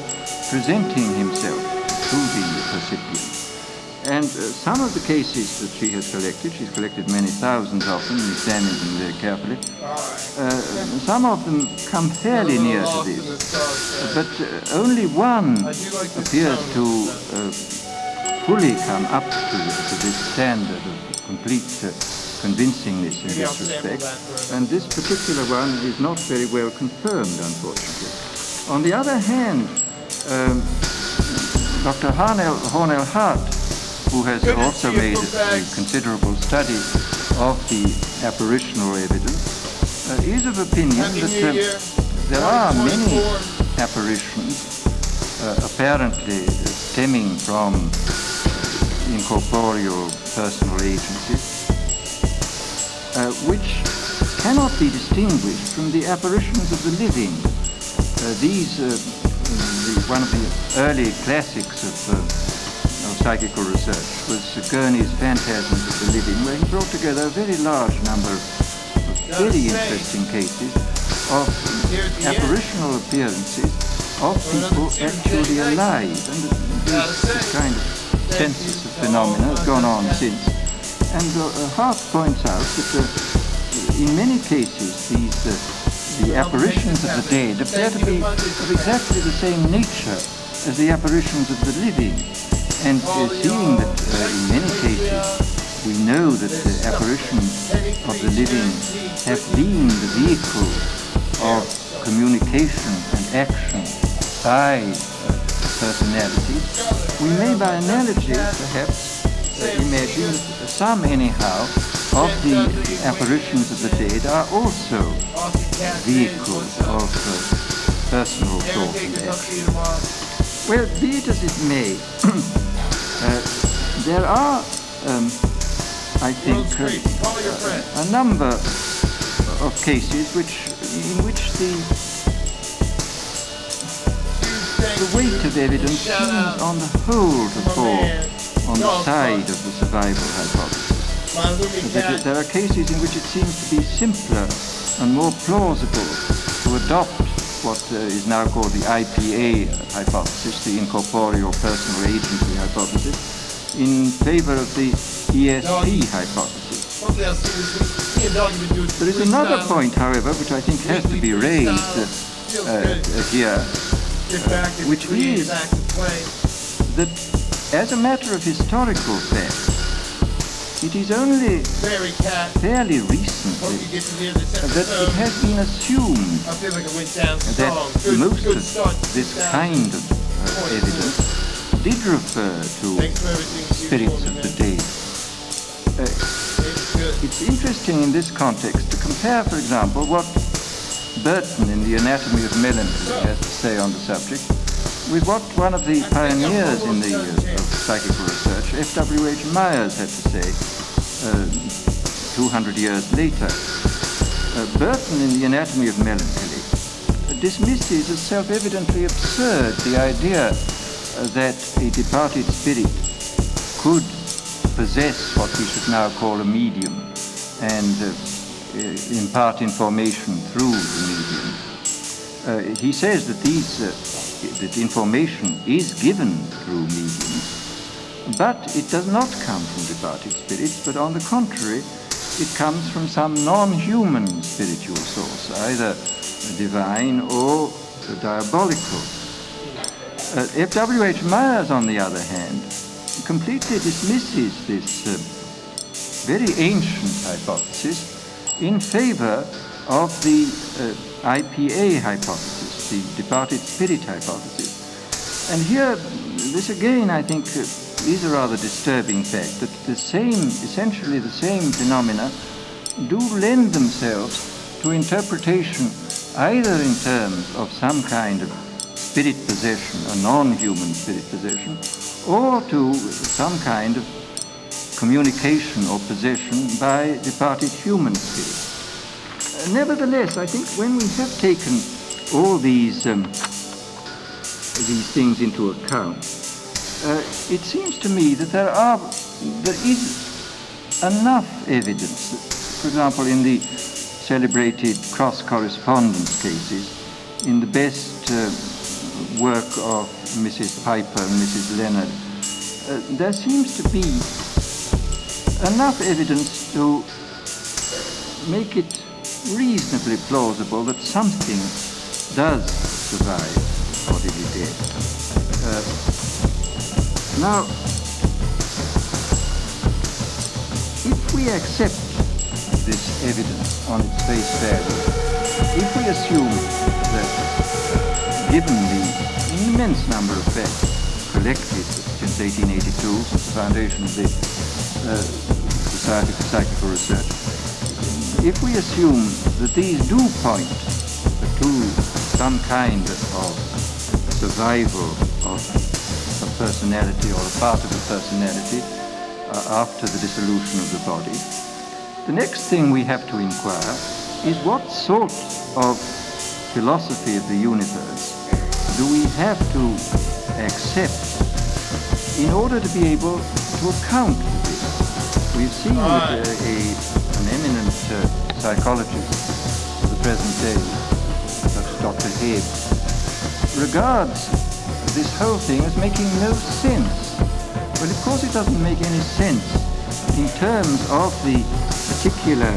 A: presenting himself to the percipient. And some of the cases that she has collected, she's collected many thousands of them and examined them very carefully, some of them come fairly near to this, but only one appears to fully come up to this standard of complete convincingness in this respect, and this particular one is not very well confirmed, unfortunately. On the other hand, Dr. Hornell Hart, who has also made a considerable study of the apparitional evidence, is of opinion that there are many apparitions apparently stemming from incorporeal personal agencies, which cannot be distinguished from the apparitions of the living. One of the early classics of psychical research was Gurney's Phantasms of the Living, where he brought together a very large number of very interesting cases of apparitional appearances of people actually alive. And this kind of census of phenomena has gone on since. And Hart points out that in many cases the apparitions of the dead appear to be of exactly the same nature as the apparitions of the living. And seeing that in many cases we know that the apparitions of the living have been the vehicle of communication and action by personality, we may by analogy perhaps imagine that some anyhow of the apparitions of the dead are also vehicles of personal thought and action. Well, be it as it may, there are, I think, a number of cases in which the weight of evidence seems on the whole to fall on the side of the survival hypothesis. There are cases in which it seems to be simpler and more plausible to adopt what is now called the IPA hypothesis, the incorporeal personal agency hypothesis, in favor of the ESP hypothesis. There is another point, however, which I think has to be raised here, which is that as a matter of historical fact, it is only fairly recently that it has been assumed that most of this kind of evidence did refer to spirits of the dead. It's interesting in this context to compare, for example, what Burton in The Anatomy of Melancholy has to say on the subject with what one of the pioneers in the of psychical research, F.W.H. Myers, had to say 200 years later. Burton in The Anatomy of Melancholy dismisses as self-evidently absurd the idea that a departed spirit could possess what we should now call a medium and impart information through the medium. He says that that information is given through mediums, but it does not come from departed spirits, but on the contrary, it comes from some non-human spiritual source, either divine or diabolical. F.W.H. Myers, on the other hand, completely dismisses this very ancient hypothesis in favor of the IPA hypothesis, the departed spirit hypothesis. And here, this again, I think, is a rather disturbing fact, that essentially the same phenomena do lend themselves to interpretation either in terms of some kind of spirit possession, a non-human spirit possession, or to some kind of communication or possession by departed human spirits. Nevertheless, I think when we have taken all these things into account, it seems to me that there is enough evidence, for example, in the celebrated cross-correspondence cases, in the best work of Mrs. Piper and Mrs. Leonard, there seems to be enough evidence to make it reasonably plausible that something does survive bodily death. Now, if we accept this evidence on its face value, if we assume that given the immense number of facts collected since 1882, since the foundation of the Society for Psychical Research, if we assume that these do point to some kind of survival of a personality or a part of a personality after the dissolution of the body, the next thing we have to inquire is what sort of philosophy of the universe do we have to accept in order to be able to account for this. We've seen that an eminent psychologist of the present day, such as Dr. Hebb, regards this whole thing as making no sense. Well, of course it doesn't make any sense in terms of the particular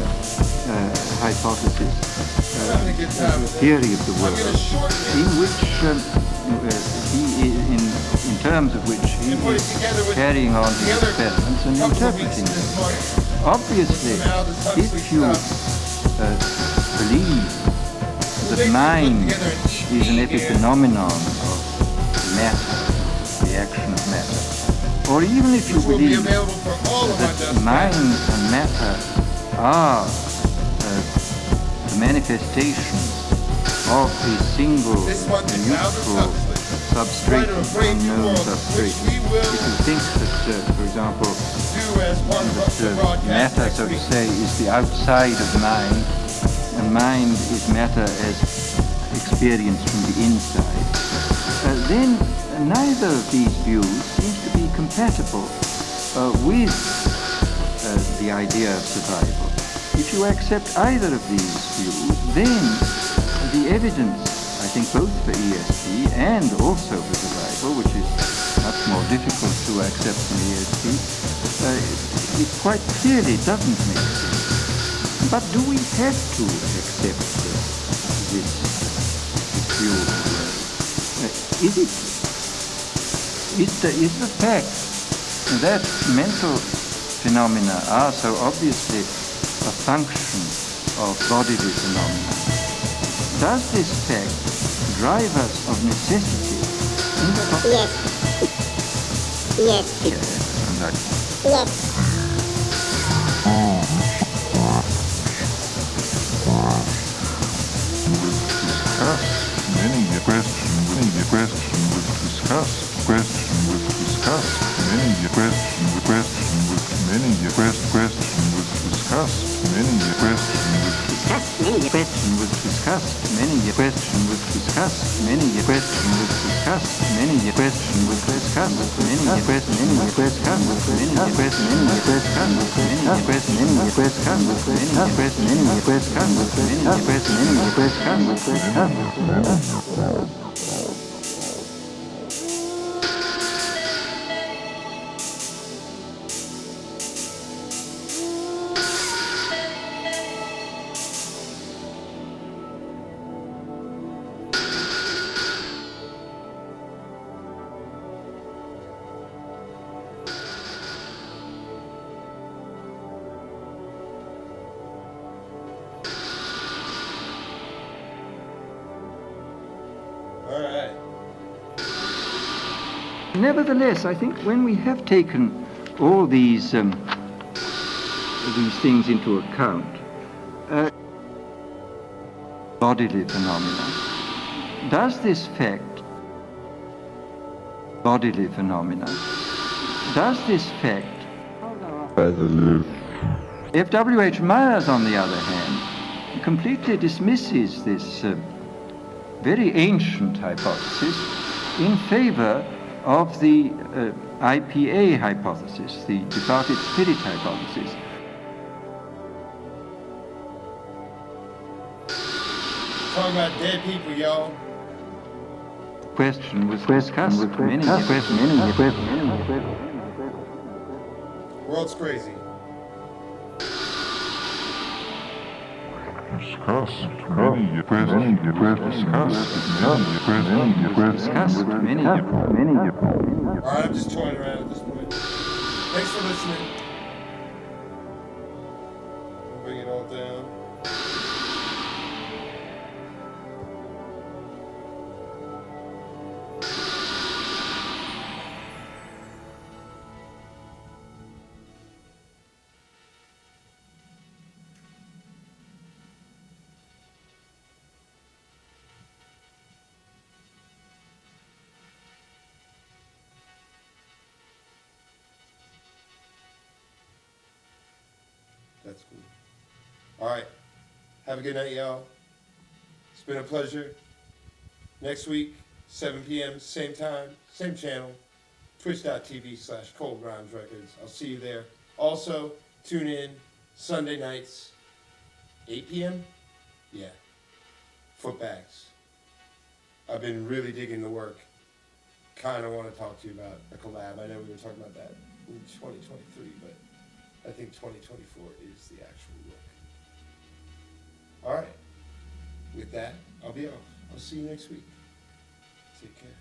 A: hypothesis, theory of the world, in which in terms of which he is carrying on his experiments and interpreting them. Obviously, if you believe that mind is an epiphenomenon of matter, the action of matter, or even if you believe that mind and matter are the manifestation of a single neutral substrate, unknown substrate. If you think that, for example, that matter, so to say, is the outside of mind, and mind is matter as experienced from the inside, then neither of these views seems to be compatible with the idea of survival. If you accept either of these views, then the evidence, I think, both for ESP and also for survival, which is much more difficult to accept than ESP, it quite clearly doesn't make sense. But do we have to accept this view? Is the fact that mental phenomena are so obviously a function of bodily phenomena, does this fact drive us of necessity into...
H: Yes.
A: Yes.
F: discussed. Many question was discussed. Many question was discussed. Many question was discussed. Many question was discussed. Many question was discussed. Many question was discussed. Many question was discussed. Many question was discussed. Many question was discussed.
B: All right.
A: Nevertheless, I think when we have taken all these things into account, bodily phenomena, does this fact, bodily phenomena, does this fact, F.W.H. Myers, on the other hand, completely dismisses this very ancient hypothesis in favor of the IPA hypothesis, the departed spirit hypothesis.
B: Talking about dead people, y'all.
A: Question was discussed. Many questions.
B: World's crazy.
F: Discussed. Many questions discussed. Many.
B: All right, I'm just toying around at this point. Thanks for listening. We'll bring it all down. That's cool. All right. Have a good night, y'all. It's been a pleasure. Next week, 7 p.m., same time, same channel, twitch.tv/Cold Rhymes Records. I'll see you there. Also, tune in Sunday nights, 8 p.m.? Yeah. Footbags. I've been really digging the work. Kind of want to talk to you about a collab. I know we were talking about that in 2023, but I think 2024 is the actual look. All right. With that, I'll be off. I'll see you next week. Take care.